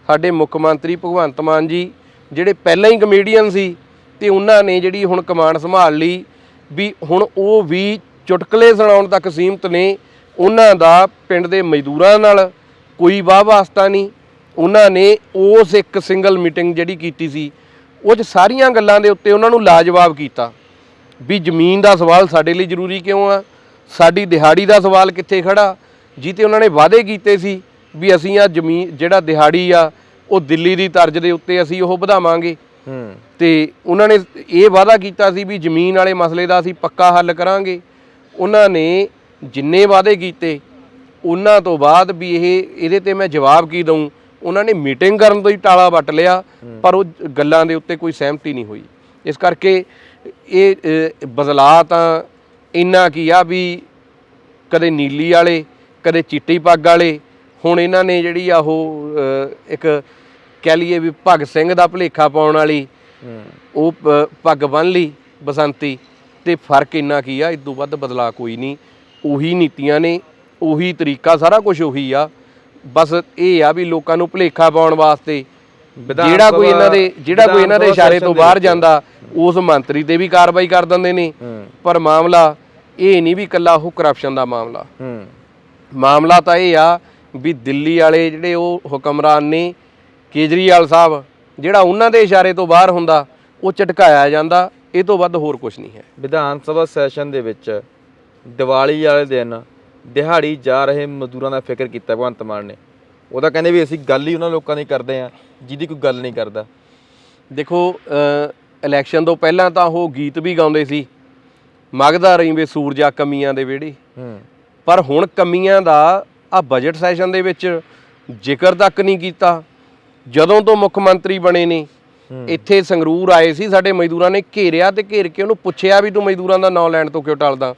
ਸਾਡੇ ਮੁੱਖ ਮੰਤਰੀ ਭਗਵੰਤ ਮਾਨ ਜੀ ਜਿਹੜੇ ਪਹਿਲਾਂ ਹੀ ਕਮੇਡੀਅਨ ਸੀ ਤੇ ਉਹਨਾਂ ਨੇ ਜਿਹੜੀ ਹੁਣ ਕਮਾਂਡ ਸੰਭਾਲ ਲਈ, ਵੀ ਹੁਣ ਉਹ ਵੀ ਚੁਟਕਲੇ ਸੁਣਾਉਣ ਤੱਕ ਸੀਮਤ ਨੇ। ਉਹਨਾਂ ਦਾ ਪਿੰਡ ਦੇ ਮਜ਼ਦੂਰਾਂ ਨਾਲ ਕੋਈ ਵਾਹ ਵਾਸਤਾ ਨਹੀਂ। ਉਹਨਾਂ ਨੇ ਉਸ ਇੱਕ ਸਿੰਗਲ ਮੀਟਿੰਗ ਜਿਹੜੀ ਕੀਤੀ ਸੀ ਉਹ 'ਚ ਸਾਰੀਆਂ ਗੱਲਾਂ ਦੇ ਉੱਤੇ ਉਹਨਾਂ ਨੂੰ ਲਾਜਵਾਬ ਕੀਤਾ ਵੀ ਜ਼ਮੀਨ ਦਾ ਸਵਾਲ ਸਾਡੇ ਲਈ ਜ਼ਰੂਰੀ ਕਿਉਂ ਆ, ਸਾਡੀ ਦਿਹਾੜੀ ਦਾ ਸਵਾਲ ਕਿੱਥੇ ਖੜਾ, ਜਿੱਤੇ ਉਹਨਾਂ ਨੇ ਵਾਅਦੇ ਕੀਤੇ ਸੀ ਵੀ ਅਸੀਂ ਆ ਜ਼ਮੀਨ ਜਿਹੜਾ ਦਿਹਾੜੀ ਆ ਉਹ ਦਿੱਲੀ ਦੀ ਤਰਜ਼ ਦੇ ਉੱਤੇ ਅਸੀਂ ਉਹ ਵਧਾਵਾਂਗੇ। ਤੇ ਉਹਨਾਂ ਨੇ ਇਹ ਵਾਅਦਾ ਕੀਤਾ ਸੀ ਵੀ ਜ਼ਮੀਨ ਵਾਲੇ ਮਸਲੇ ਦਾ ਅਸੀਂ ਪੱਕਾ ਹੱਲ ਕਰਾਂਗੇ। ਉਹਨਾਂ ਨੇ ਜਿੰਨੇ ਵਾਅਦੇ ਕੀਤੇ ਉਹਨਾਂ ਤੋਂ ਬਾਅਦ ਵੀ ਇਹਦੇ ਤੇ ਮੈਂ ਜਵਾਬ ਕੀ ਦਊਂ, ਉਹਨਾਂ ਨੇ ਮੀਟਿੰਗ ਕਰਨ ਤੋਂ ਹੀ ਟਾਲਾ ਵੱਟ ਲਿਆ, ਪਰ ਉਹ ਗੱਲਾਂ ਦੇ ਉੱਤੇ ਕੋਈ ਸਹਿਮਤੀ ਨਹੀਂ ਹੋਈ। ਇਸ ਕਰਕੇ ਇਹ ਬਦਲਾਅ ਤਾਂ ਇੰਨਾ ਕੀ ਆ ਵੀ ਕਦੇ ਨੀਲੀ ਵਾਲੇ ਕਦੇ ਚਿੱਟੀ ਪੱਗ ਵਾਲੇ, ਹੁਣ ਇਹਨਾਂ ਨੇ ਜਿਹੜੀ ਆ ਉਹ ਇੱਕ ਕਹਿ ਲਈਏ ਵੀ ਭਗਤ ਸਿੰਘ ਦਾ ਭੁਲੇਖਾ ਪਾਉਣ ਵਾਲੀ ਉਹ ਪੱਗ ਬੰਨ੍ਹ ਲਈ ਬਸੰਤੀ। ਤੇ ਫਰਕ ਇੰਨਾ ਕੀ ਆ, ਇਦੋਂ ਵੱਧ ਬਦਲਾਅ ਕੋਈ ਨਹੀਂ। ਉਹੀ ਨੀਤੀਆਂ ਨੇ, ਉਹੀ ਤਰੀਕਾ, ਸਾਰਾ ਕੁਝ ਉਹੀ ਆ। ਬਸ ਇਹ ਆ ਵੀ ਲੋਕਾਂ ਨੂੰ ਭੁਲੇਖਾ ਪਾਉਣ ਵਾਸਤੇ ਜਿਹੜਾ ਕੋਈ ਇਹਨਾਂ ਦੇ ਇਸ਼ਾਰੇ ਤੋਂ ਬਾਹਰ ਜਾਂਦਾ ਉਸ ਮੰਤਰੀ ਤੇ ਵੀ ਕਾਰਵਾਈ ਕਰ ਦਿੰਦੇ ਨੇ। ਪਰ ਮਾਮਲਾ ਇਹ ਨਹੀਂ ਵੀ ਇਕੱਲਾ ਉਹ ਕਰਪਸ਼ਨ ਦਾ ਮਾਮਲਾ ਤਾਂ ਇਹ ਆ ਵੀ ਦਿੱਲੀ ਵਾਲੇ ਜਿਹੜੇ ਉਹ ਹੁਕਮਰਾਨ ਨੇ, ਕੇਜਰੀਵਾਲ ਸਾਹਿਬ ਜਿਹੜਾ ਉਹਨਾਂ ਦੇ ਇਸ਼ਾਰੇ ਤੋਂ ਬਾਹਰ ਹੁੰਦਾ ਉਹ ਝਟਕਾਇਆ ਜਾਂਦਾ। ਇਹ ਤੋਂ ਵੱਧ ਹੋਰ ਕੁਝ ਨਹੀਂ ਹੈ। ਵਿਧਾਨ ਸਭਾ ਸੈਸ਼ਨ ਦੇ ਵਿੱਚ ਦੀਵਾਲੀ ਵਾਲੇ ਦਿਨ ਦਿਹਾੜੀ ਜਾ ਰਹੇ ਮਜ਼ਦੂਰਾਂ ਦਾ ਫਿਕਰ ਕੀਤਾ ਭਗਵੰਤ ਮਾਨ ਨੇ। ਉਹ ਤਾਂ ਕਹਿੰਦੇ ਵੀ ਅਸੀਂ ਗੱਲ ਹੀ ਉਹਨਾਂ ਲੋਕਾਂ ਦੀ ਕਰਦੇ ਹਾਂ ਜਿਹਦੀ ਕੋਈ ਗੱਲ ਨਹੀਂ ਕਰਦਾ। ਦੇਖੋ ਇਲੈਕਸ਼ਨ ਤੋਂ ਪਹਿਲਾਂ ਤਾਂ ਉਹ ਗੀਤ ਵੀ ਗਾਉਂਦੇ ਸੀ, ਮਗਦਾ ਰਹੀ ਵੇ ਸੂਰਜਾ ਕਮੀਆਂ ਦੇ ਵਿਹੜੇ। ਪਰ ਹੁਣ ਕਮੀਆਂ ਦਾ ਆ ਬਜਟ ਸੈਸ਼ਨ ਦੇ ਵਿੱਚ ਜ਼ਿਕਰ ਤੱਕ ਨਹੀਂ ਕੀਤਾ। ਜਦੋਂ ਤੋਂ ਮੁੱਖ ਮੰਤਰੀ ਬਣੇ ਨੇ ਇੱਥੇ ਸੰਗਰੂਰ ਆਏ ਸੀ, ਸਾਡੇ ਮਜ਼ਦੂਰਾਂ ਨੇ ਘੇਰਿਆ ਤੇ ਘੇਰ ਕੇ ਉਹਨੂੰ ਪੁੱਛਿਆ ਵੀ ਤੂੰ ਮਜ਼ਦੂਰਾਂ ਦਾ ਨਾਂ ਲੈਣ ਤੋਂ ਕਿਉਂ ਟਲਦਾ।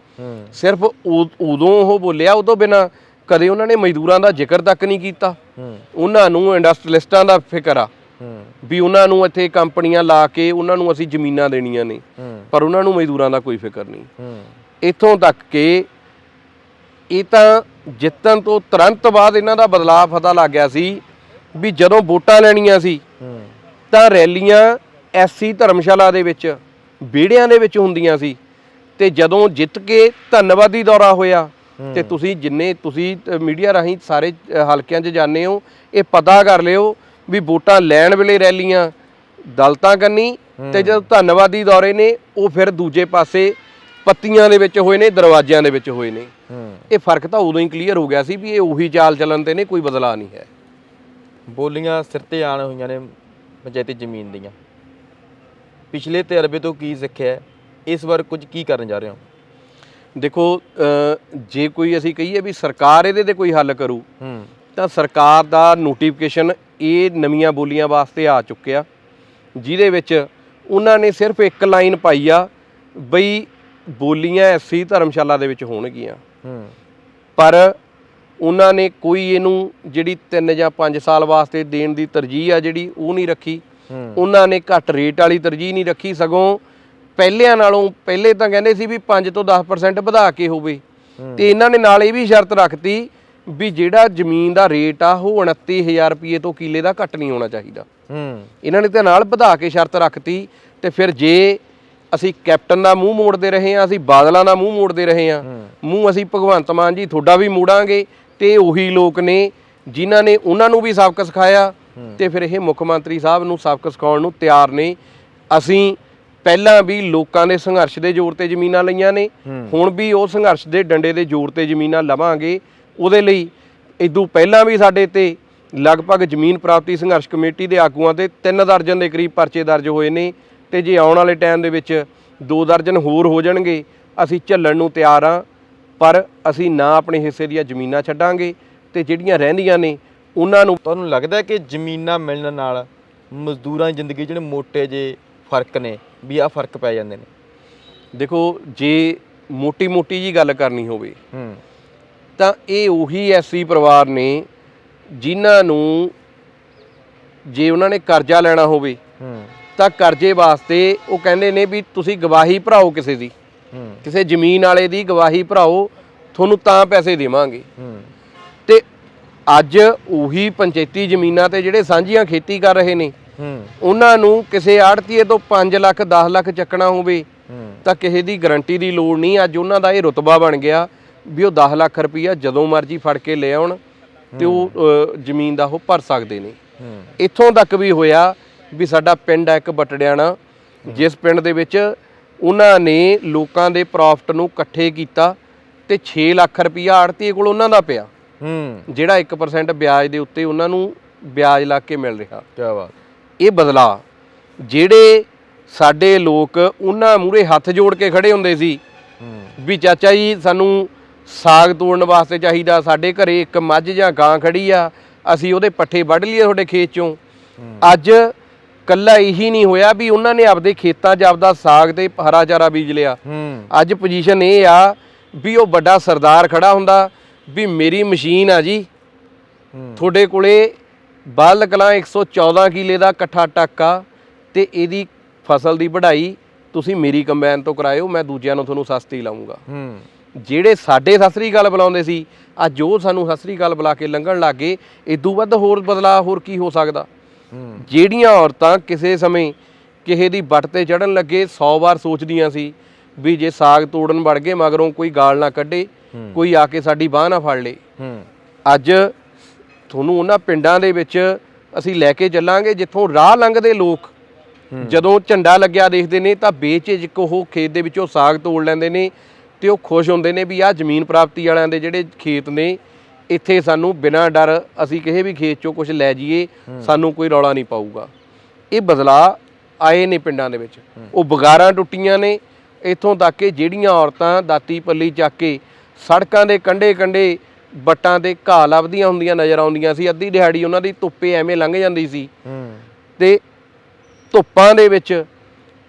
ਸਿਰਫ ਉਦੋਂ ਉਹ ਬੋਲਿਆ, ਉਹ ਤੋਂ ਬਿਨਾਂ ਕਦੇ ਉਹਨਾਂ ਨੇ ਮਜ਼ਦੂਰਾਂ ਦਾ ਜ਼ਿਕਰ ਤੱਕ ਨਹੀਂ ਕੀਤਾ। ਉਹਨਾਂ ਨੂੰ ਇੰਡਸਟਰੀਲਿਸਟਾਂ ਦਾ ਫਿਕਰ ਆ ਵੀ ਉਹਨਾਂ ਨੂੰ ਇੱਥੇ ਕੰਪਨੀਆਂ ਲਾ ਕੇ ਉਹਨਾਂ ਨੂੰ ਅਸੀਂ ਜ਼ਮੀਨਾਂ ਦੇਣੀਆਂ ਨੇ, ਪਰ ਉਹਨਾਂ ਨੂੰ ਮਜ਼ਦੂਰਾਂ ਦਾ ਕੋਈ ਫਿਕਰ ਨਹੀਂ। ਇੱਥੋਂ ਤੱਕ ਕਿ ਇਹ ਤਾਂ ਜਿੱਤਣ ਤੋਂ ਤੁਰੰਤ ਬਾਅਦ ਇਹਨਾਂ ਦਾ ਬਦਲਾਅ ਪਤਾ ਲੱਗ ਗਿਆ ਸੀ ਵੀ ਜਦੋਂ ਵੋਟਾਂ ਲੈਣੀਆਂ ਸੀ ਤਾਂ ਰੈਲੀਆਂ ਐਸਸੀ ਧਰਮਸ਼ਾਲਾ ਦੇ ਵਿੱਚ ਵਿਹੜਿਆਂ ਦੇ ਵਿੱਚ ਹੁੰਦੀਆਂ ਸੀ, ਤੇ ਜਦੋਂ ਜਿੱਤ ਕੇ ਧੰਨਵਾਦੀ ਦੌਰਾ ਹੋਇਆ ਤੇ ਤੁਸੀਂ ਜਿੰਨੇ ਤੁਸੀਂ ਮੀਡੀਆ ਰਾਹੀਂ ਸਾਰੇ ਹਲਕਿਆਂ 'ਚ ਜਾਂਦੇ ਹੋ, ਇਹ ਪਤਾ ਕਰ ਲਿਓ ਵੀ ਵੋਟਾਂ ਲੈਣ ਵੇਲੇ ਰੈਲੀਆਂ ਦਲਤਾਂ ਕੰਨੀ ਤੇ ਜਦੋਂ ਧੰਨਵਾਦੀ ਦੌਰੇ ਨੇ ਉਹ ਫਿਰ ਦੂਜੇ ਪਾਸੇ ਪੱਤੀਆਂ ਦੇ ਵਿੱਚ ਹੋਏ ਨੇ, ਦਰਵਾਜ਼ਿਆਂ ਦੇ ਵਿੱਚ ਹੋਏ ਨੇ। ਇਹ ਫਰਕ ਤਾਂ ਉਦੋਂ ਹੀ ਕਲੀਅਰ ਹੋ ਗਿਆ ਸੀ ਵੀ ਇਹ ਉਹੀ ਚਾਲ ਚੱਲਣ ਤੇ ਨੇ, ਕੋਈ ਬਦਲਾਅ ਨਹੀਂ ਹੈ। ਬੋਲੀਆਂ ਸਿਰ ਤੇ ਆਣ ਹੋਈਆਂ ਨੇ ਪੰਚਾਇਤੀ ਜ਼ਮੀਨ ਦੀਆਂ। ਪਿਛਲੇ ਤਜਰਬੇ ਤੋਂ ਕੀ ਸਿੱਖਿਆ, ਇਸ ਵਾਰ ਕੁਝ ਕੀ ਕਰਨ ਜਾ ਰਹੇ ਹੋ? ਦੇਖੋ ਜੇ ਕੋਈ ਅਸੀਂ ਕਹੀਏ ਵੀ ਸਰਕਾਰ ਇਹਦੇ ਤੇ ਕੋਈ ਹੱਲ ਕਰੂ ਤਾਂ ਸਰਕਾਰ ਦਾ ਨੋਟੀਫਿਕੇਸ਼ਨ ਇਹ ਨਵੀਆਂ ਬੋਲੀਆਂ ਵਾਸਤੇ ਆ ਚੁੱਕਿਆ, ਜਿਹਦੇ ਵਿੱਚ ਉਹਨਾਂ ਨੇ ਸਿਰਫ ਇੱਕ ਲਾਈਨ ਪਾਈ ਆ ਬਈ ਬੋਲੀਆਂ ਐਸੀ ਧਰਮਸ਼ਾਲਾ ਦੇ ਵਿੱਚ ਹੋਣਗੀਆਂ। ਪਰ ਉਹਨਾਂ ਨੇ ਕੋਈ ਇਹਨੂੰ ਜਿਹੜੀ 3 ਜਾਂ 5 ਸਾਲ ਵਾਸਤੇ ਦੇਣ ਦੀ ਤਰਜੀਹ ਆ ਜਿਹੜੀ ਉਹ ਨਹੀਂ ਰੱਖੀ। ਉਹਨਾਂ ਨੇ ਘੱਟ ਰੇਟ ਵਾਲੀ ਤਰਜੀਹ ਨਹੀਂ ਰੱਖੀ, ਸਗੋਂ ਪਹਿਲਿਆਂ ਨਾਲੋਂ ਪਹਿਲੇ ਤਾਂ ਕਹਿੰਦੇ ਸੀ ਵੀ 5 ਤੋਂ 10% ਵਧਾ ਕੇ ਹੋਵੇ, ਤੇ ਇਹਨਾਂ ਨੇ ਨਾਲ ਇਹ ਵੀ ਸ਼ਰਤ ਰੱਖਤੀ ਵੀ ਜਿਹੜਾ ਜ਼ਮੀਨ ਦਾ ਰੇਟ ਆ ਉਹ 29,000 ਰੁਪਏ ਤੋਂ ਕਿੱਲੇ ਦਾ ਘੱਟ ਨਹੀਂ ਹੋਣਾ ਚਾਹੀਦਾ। ਇਹਨਾਂ ਨੇ ਤਾਂ ਨਾਲ ਵਧਾ ਕੇ ਸ਼ਰਤ ਰੱਖਤੀ। ਤੇ ਫਿਰ ਜੇ ਅਸੀਂ ਕੈਪਟਨ ਦਾ ਮੂੰਹ ਮੋੜਦੇ ਰਹੇ ਹਾਂ, ਅਸੀਂ ਬਾਦਲਾਂ ਦਾ ਮੂੰਹ ਮੋੜਦੇ ਰਹੇ ਹਾਂ, ਮੂੰਹ ਅਸੀਂ ਭਗਵੰਤ ਮਾਨ ਜੀ ਤੁਹਾਡਾ ਵੀ ਮੋੜਾਂਗੇ। ਤੇ ਉਹੀ ਲੋਕ ਨੇ ਜਿਨ੍ਹਾਂ ਨੇ ਉਹਨਾਂ ਨੂੰ ਵੀ ਸਬਕ ਸਿਖਾਇਆ, ਤੇ ਫਿਰ ਇਹ ਮੁੱਖ ਮੰਤਰੀ ਸਾਹਿਬ ਨੂੰ ਸਬਕ ਸਿਖਾਉਣ ਨੂੰ ਤਿਆਰ ਨੇ। ਅਸੀਂ ਪਹਿਲਾਂ ਵੀ ਲੋਕਾਂ ਦੇ ਸੰਘਰਸ਼ ਦੇ ਜ਼ੋਰ ਤੇ ਜ਼ਮੀਨਾਂ ਲਈਆਂ ਨੇ, ਹੁਣ ਵੀ ਉਹ ਸੰਘਰਸ਼ ਦੇ ਡੰਡੇ ਦੇ ਜ਼ੋਰ ਤੇ ਜ਼ਮੀਨਾਂ ਲਵਾਂਗੇ। ਉਹਦੇ ਲਈ ਇਦੋਂ ਪਹਿਲਾਂ ਵੀ ਸਾਡੇ ਤੇ ਲਗਭਗ ਜ਼ਮੀਨ ਪ੍ਰਾਪਤੀ ਸੰਘਰਸ਼ ਕਮੇਟੀ ਦੇ ਆਗੂਆਂ ਤੇ 3 ਦਰਜਨ ਦੇ ਕਰੀਬ ਪਰਚੇ ਦਰਜ ਹੋਏ ਨੇ, ਤੇ ਜੇ ਆਉਣ ਵਾਲੇ ਟਾਈਮ ਦੇ ਵਿੱਚ 2 ਦਰਜਨ ਹੋਰ ਹੋ ਜਾਣਗੇ, ਅਸੀਂ ਝੱਲਣ ਨੂੰ ਤਿਆਰ ਹਾਂ। ਪਰ ਅਸੀਂ ਨਾ ਆਪਣੇ ਹਿੱਸੇ ਦੀਆਂ ਜ਼ਮੀਨਾਂ ਛੱਡਾਂਗੇ, ਤੇ ਜਿਹੜੀਆਂ ਰਹਿੰਦੀਆਂ ਨੇ ਉਹਨਾਂ ਨੂੰ। ਤੁਹਾਨੂੰ ਲੱਗਦਾ ਕਿ ਜ਼ਮੀਨਾਂ ਮਿਲਣ ਨਾਲ ਮਜ਼ਦੂਰਾਂ ਦੀ ਜ਼ਿੰਦਗੀ ਜਿਹੜੇ ਮੋਟੇ ਜੇ ਫਰਕ ਨੇ ਵੀ ਆਹ ਫਰਕ ਪੈ ਜਾਂਦੇ ਨੇ? ਦੇਖੋ ਜੇ ਮੋਟੀ ਜੀ ਗੱਲ ਕਰਨੀ ਹੋਵੇ ਤਾਂ ਇਹ ਉਹੀ ਐਸੀ ਪਰਿਵਾਰ ਨੇ ਜਿਨ੍ਹਾਂ ਨੂੰ ਜੇ ਉਹਨਾਂ ਨੇ ਕਰਜ਼ਾ ਲੈਣਾ ਹੋਵੇ ਤਾਂ ਕਰਜ਼ੇ ਵਾਸਤੇ ਉਹ ਕਹਿੰਦੇ ਨੇ ਵੀ ਤੁਸੀਂ ਗਵਾਹੀ ਭਰਾਓ ਕਿਸੇ ਦੀ, ਕਿਸੇ ਜ਼ਮੀਨ ਵਾਲੇ ਦੀ ਗਵਾਹੀ ਭਰਾਓ, ਤੁਹਾਨੂੰ ਤਾਂ ਪੈਸੇ ਦੇਵਾਂਗੇ। ਤੇ ਅੱਜ ਉਹੀ ਪੰਚਾਇਤੀ ਜ਼ਮੀਨਾਂ ਤੇ ਜਿਹੜੇ ਸਾਂਝੀਆਂ ਖੇਤੀ ਕਰ ਰਹੇ ਨੇ ਉਹਨਾਂ ਨੂੰ ਕਿਸੇ ਆੜਤੀਏ ਤੋਂ 5 ਲੱਖ 10 ਲੱਖ ਚੱਕਣਾ ਹੋਵੇ ਤਾਂ ਕਿਸੇ ਦੀ ਗਰੰਟੀ ਦੀ ਲੋੜ ਨਹੀਂ। ਅੱਜ ਉਹਨਾਂ ਦਾ ਇਹ ਰੁਤਬਾ ਬਣ ਗਿਆ ਵੀ ਉਹ 10 ਲੱਖ ਰੁਪਈਆ ਜਦੋਂ ਮਰਜ਼ੀ ਫੜ ਕੇ ਲੈ ਆਉਣ ਤੇ ਉਹ ਜ਼ਮੀਨ ਦਾ ਉਹ ਭਰ ਸਕਦੇ ਨੇ। ਇੱਥੋਂ ਤੱਕ ਵੀ ਹੋਇਆ ਵੀ ਸਾਡਾ ਪਿੰਡ ਹੈ ਇੱਕ ਬਟੜਿਆਣਾ, ਜਿਸ ਪਿੰਡ ਦੇ ਵਿੱਚ ਉਹਨਾਂ ਨੇ ਲੋਕਾਂ ਦੇ ਪ੍ਰੋਫਿਟ ਨੂੰ ਇਕੱਠੇ ਕੀਤਾ ਤੇ 6 ਲੱਖ ਰੁਪਈਆ ਆੜਤੀਏ ਕੋਲ ਉਹਨਾਂ ਦਾ ਪਿਆ, ਜਿਹੜਾ 1% ਵਿਆਜ ਦੇ ਉੱਤੇ ਉਹਨਾਂ ਨੂੰ ਵਿਆਜ ਲਾ ਕੇ ਮਿਲ ਰਿਹਾ। ਕਿਆ ਬਾਤ। ਇਹ ਬਦਲਾਅ ਜਿਹੜੇ ਸਾਡੇ ਲੋਕ ਉਹਨਾਂ ਮੂਹਰੇ ਹੱਥ ਜੋੜ ਕੇ ਖੜੇ ਹੁੰਦੇ ਸੀ ਵੀ ਚਾਚਾ ਜੀ ਸਾਨੂੰ ਸਾਗ ਤੋੜਨ ਵਾਸਤੇ ਚਾਹੀਦਾ, ਸਾਡੇ ਘਰੇ ਇੱਕ ਮੱਝ ਜਾਂ ਗਾਂ ਖੜੀ ਆ, ਅਸੀਂ ਉਹਦੇ ਪੱਠੇ ਵੱਢ ਲਈਏ ਤੁਹਾਡੇ ਖੇਤ ਚੋਂ। ਅੱਜ ਕੱਲਾ ਇਹੀ ਨਹੀਂ ਹੋਇਆ ਵੀ ਉਹਨਾਂ ਨੇ ਆਪਦੇ ਖੇਤਾਂ 'ਚ ਆਪਦਾ ਸਾਗ ਤੇ ਹਰਾ ਚਾਰਾ ਬੀਜ ਲਿਆ। ਅੱਜ ਪੋਜੀਸ਼ਨ ਇਹ ਆ ਵੀ ਉਹ ਵੱਡਾ ਸਰਦਾਰ ਖੜਾ ਹੁੰਦਾ ਵੀ ਮੇਰੀ ਮਸ਼ੀਨ ਆ ਜੀ, ਤੁਹਾਡੇ ਕੋਲੇ ਬਲਦ ਕਲਾਂ 114 ਕਿੱਲੇ ਦਾ ਇਕੱਠਾ ਟੱਕਾ, ਤੇ ਇਹਦੀ ਫਸਲ ਦੀ ਵਢਾਈ ਤੁਸੀਂ ਮੇਰੀ ਕੰਬਾਈਨ ਤੋਂ ਕਰਾਇਓ, ਮੈਂ ਦੂਜਿਆਂ ਨੂੰ ਤੁਹਾਨੂੰ ਸਸਤੀ ਲਾਉਂਗਾ। ਜਿਹੜੇ ਸਾਡੇ ਸਤਿ ਸ੍ਰੀ ਅਕਾਲ ਬੁਲਾਉਂਦੇ ਸੀ ਅੱਜ ਉਹ ਸਾਨੂੰ ਸਤਿ ਸ੍ਰੀ ਅਕਾਲ ਬੁਲਾ ਕੇ ਲੰਘਣ ਲੱਗ ਗਏ। ਇਦੋਂ ਵੱਧ ਹੋਰ ਬਦਲਾਅ ਹੋਰ ਕੀ ਹੋ ਸਕਦਾ? ਜਿਹੜੀਆਂ ਔਰਤਾਂ ਕਿਸੇ ਸਮੇਂ ਕਿਸੇ ਦੀ ਵੱਟ ਤੇ ਚੜ੍ਹਨ ਲੱਗੇ 100 ਵਾਰ ਸੋਚਦੀਆਂ ਸੀ ਵੀ ਜੇ ਸਾਗ ਤੋੜਨ ਵੜ ਗਏ ਮਗਰੋਂ ਕੋਈ ਗਾਲ ਨਾ ਕੱਢੇ, ਕੋਈ ਆ ਕੇ ਸਾਡੀ ਬਾਹ ਨਾ ਫੜ ਲੇ। ਅੱਜ ਤੁਹਾਨੂੰ ਉਹਨਾਂ ਪਿੰਡਾਂ ਦੇ ਵਿੱਚ ਅਸੀਂ ਲੈ ਕੇ ਚੱਲਾਂਗੇ, ਜਿੱਥੋਂ ਰਾਹ ਲੰਘਦੇ ਲੋਕ ਜਦੋਂ ਝੰਡਾ ਲੱਗਿਆ ਦੇਖਦੇ ਨੇ ਤਾਂ ਬੇਝਿਜਕ ਉਹ ਖੇਤ ਦੇ ਵਿੱਚੋਂ ਸਾਗ ਤੋੜ ਲੈਂਦੇ ਨੇ ਤੇ ਉਹ ਖੁਸ਼ ਹੁੰਦੇ ਨੇ ਵੀ ਆਹ ਜ਼ਮੀਨ ਪ੍ਰਾਪਤੀ ਵਾਲਿਆਂ ਦੇ ਜਿਹੜੇ ਖੇਤ ਨੇ, ਇੱਥੇ ਸਾਨੂੰ ਬਿਨਾਂ ਡਰ ਅਸੀਂ ਕਿਸੇ ਵੀ ਖੇਤ ਚੋਂ ਕੁਝ ਲੈ ਜਾਈਏ, ਸਾਨੂੰ ਕੋਈ ਰੌਲਾ ਨਹੀਂ ਪਾਊਗਾ। ਇਹ ਬਦਲਾਅ ਆਏ ਨੇ ਪਿੰਡਾਂ ਦੇ ਵਿੱਚ। ਉਹ ਬਗਾਰਾਂ ਟੁੱਟੀਆਂ ਨੇ, ਇੱਥੋਂ ਤੱਕ ਕਿ ਜਿਹੜੀਆਂ ਔਰਤਾਂ ਦਾਤੀ ਪੱਲੀ ਚੱਕ ਕੇ ਸੜਕਾਂ ਦੇ ਕੰਢੇ ਵੱਟਾਂ ਤੇ ਘਾਹ ਲੱਭਦੀਆਂ ਹੁੰਦੀਆਂ ਨਜ਼ਰ ਆਉਂਦੀਆਂ ਸੀ, ਅੱਧੀ ਦਿਹਾੜੀ ਉਹਨਾਂ ਦੀ ਧੁੱਪੇ ਐਵੇਂ ਲੰਘ ਜਾਂਦੀ ਸੀ ਤੇ ਧੁੱਪਾਂ ਦੇ ਵਿੱਚ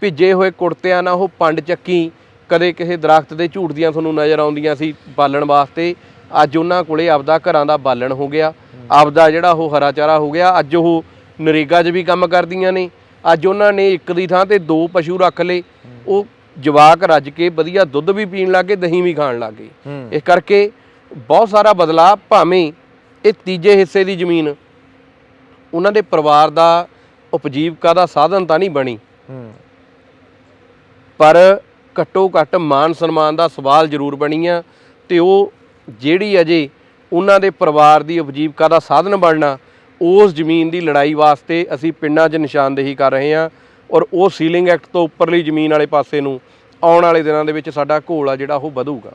ਭਿੱਜੇ ਹੋਏ ਕੁੜਤਿਆਂ ਨਾਲ ਉਹ ਪੰਡ ਚੱਕੀ ਕਦੇ ਕਿਸੇ ਦਰਖਤ ਦੇ ਝੂਟਦੀਆਂ ਤੁਹਾਨੂੰ ਨਜ਼ਰ ਆਉਂਦੀਆਂ ਸੀ ਬਾਲਣ ਵਾਸਤੇ। ਅੱਜ ਉਹਨਾਂ ਕੋਲੇ ਆਪਦਾ ਘਰਾਂ ਦਾ ਬਾਲਣ ਹੋ ਗਿਆ, ਆਪਦਾ ਜਿਹੜਾ ਉਹ ਹਰਾ ਚਾਰਾ ਹੋ ਗਿਆ। ਅੱਜ ਉਹ ਨਰੇਗਾ 'ਚ ਵੀ ਕੰਮ ਕਰਦੀਆਂ ਨੇ। ਅੱਜ ਉਹਨਾਂ ਨੇ ਇੱਕ ਦੀ ਥਾਂ ਤੇ 2 ਪਸ਼ੂ ਰੱਖ ਲਏ, ਉਹ ਜਵਾਕ ਰੱਜ ਕੇ ਵਧੀਆ ਦੁੱਧ ਵੀ ਪੀਣ ਲੱਗ ਗਏ, ਦਹੀਂ ਵੀ ਖਾਣ ਲੱਗ ਗਏ। ਇਸ ਕਰਕੇ ਬਹੁਤ ਸਾਰਾ ਬਦਲਾਅ, ਭਾਵੇਂ ਇਹ ਤੀਜੇ ਹਿੱਸੇ ਦੀ ਜ਼ਮੀਨ ਉਹਨਾਂ ਦੇ ਪਰਿਵਾਰ ਦਾ ਉਪਜੀਵਕਾ ਦਾ ਸਾਧਨ ਤਾਂ ਨਹੀਂ ਬਣੀ, ਪਰ ਘੱਟੋ ਘੱਟ ਮਾਨ ਸਨਮਾਨ ਦਾ ਸਵਾਲ ਜ਼ਰੂਰ ਬਣੀ ਆ। ਤੇ ਉਹ ਜਿਹੜੀ ਅਜੇ ਉਹਨਾਂ ਦੇ ਪਰਿਵਾਰ ਦੀ ਉਪਜੀਵਕਾ ਦਾ ਸਾਧਨ ਬਣਨਾ, ਉਸ ਜ਼ਮੀਨ ਦੀ ਲੜਾਈ ਵਾਸਤੇ ਅਸੀਂ ਪਿੰਡਾਂ 'ਚ ਨਿਸ਼ਾਨਦੇਹੀ ਕਰ ਰਹੇ ਹਾਂ। ਔਰ ਉਹ ਸੀਲਿੰਗ ਐਕਟ ਤੋਂ ਉੱਪਰਲੀ ਜ਼ਮੀਨ ਵਾਲੇ ਪਾਸੇ ਨੂੰ ਆਉਣ ਵਾਲੇ ਦਿਨਾਂ ਦੇ ਵਿੱਚ ਸਾਡਾ ਘੋਲ ਆ ਜਿਹੜਾ ਉਹ ਵਧੂਗਾ।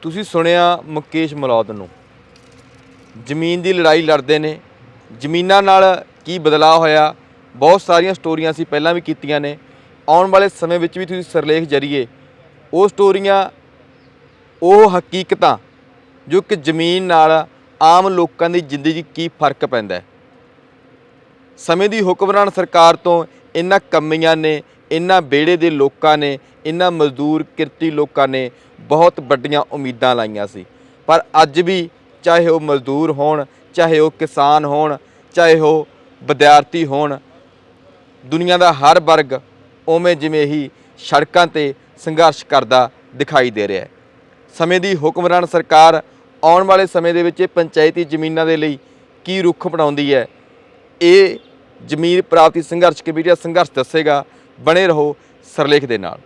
ਤੁਸੀਂ ਸੁਣਿਆ ਮੁਕੇਸ਼ ਮਲੌਦ ਨੂੰ, ਜ਼ਮੀਨ ਦੀ ਲੜਾਈ ਲੜਦੇ ਨੇ। ਜ਼ਮੀਨਾਂ ਨਾਲ ਕੀ ਬਦਲਾਅ ਹੋਇਆ, ਬਹੁਤ ਸਾਰੀਆਂ ਸਟੋਰੀਆਂ ਅਸੀਂ ਪਹਿਲਾਂ ਵੀ ਕੀਤੀਆਂ ਨੇ। ਆਉਣ ਵਾਲੇ ਸਮੇਂ ਵਿੱਚ ਵੀ ਤੁਸੀਂ ਸਿਰਲੇਖ ਜਰੀਏ ਉਹ ਸਟੋਰੀਆਂ, ਉਹ ਹਕੀਕਤਾਂ ਜੋ ਕਿ ਜ਼ਮੀਨ ਨਾਲ ਆਮ ਲੋਕਾਂ ਦੀ ਜ਼ਿੰਦਗੀ ਕੀ ਫਰਕ ਪੈਂਦਾ ਹੈ। ਸਮੇਂ ਦੀ ਹੁਕਮਰਾਨ ਸਰਕਾਰ ਤੋਂ ਇਹਨਾਂ ਕਮੀਆਂ ਨੇ, ਇਹਨਾਂ ਵਿਹੜੇ ਦੇ ਲੋਕਾਂ ਨੇ, ਇਹਨਾਂ ਮਜ਼ਦੂਰ ਕਿਰਤੀ ਲੋਕਾਂ ਨੇ ਬਹੁਤ ਵੱਡੀਆਂ ਉਮੀਦਾਂ ਲਾਈਆਂ ਸੀ। ਪਰ ਅੱਜ ਵੀ ਚਾਹੇ ਉਹ ਮਜ਼ਦੂਰ ਹੋਣ, ਚਾਹੇ ਉਹ ਕਿਸਾਨ ਹੋਣ, ਚਾਹੇ ਉਹ ਵਿਦਿਆਰਥੀ ਹੋਣ, ਦੁਨੀਆ ਦਾ ਹਰ ਵਰਗ ਉਵੇਂ ਜਿਵੇਂ ਹੀ ਸੜਕਾਂ 'ਤੇ ਸੰਘਰਸ਼ ਕਰਦਾ ਦਿਖਾਈ ਦੇ ਰਿਹਾ ਹੈ। ਸਮੇਂ ਦੀ ਹੁਕਮਰਾਨ ਸਰਕਾਰ ਆਉਣ ਵਾਲੇ ਸਮੇਂ ਦੇ ਵਿੱਚ ਪੰਚਾਇਤੀ ਜ਼ਮੀਨਾਂ ਦੇ ਲਈ ਕੀ ਰੁੱਖ ਅਪਣਾਉਂਦੀ ਹੈ, ਇਹ ਜ਼ਮੀਨ ਪ੍ਰਾਪਤੀ ਸੰਘਰਸ਼ ਕਮੇਟੀ ਦਾ ਸੰਘਰਸ਼ ਦੱਸੇਗਾ। ਬਣੇ ਰਹੋ ਸਿਰਲੇਖ ਦੇ ਨਾਲ।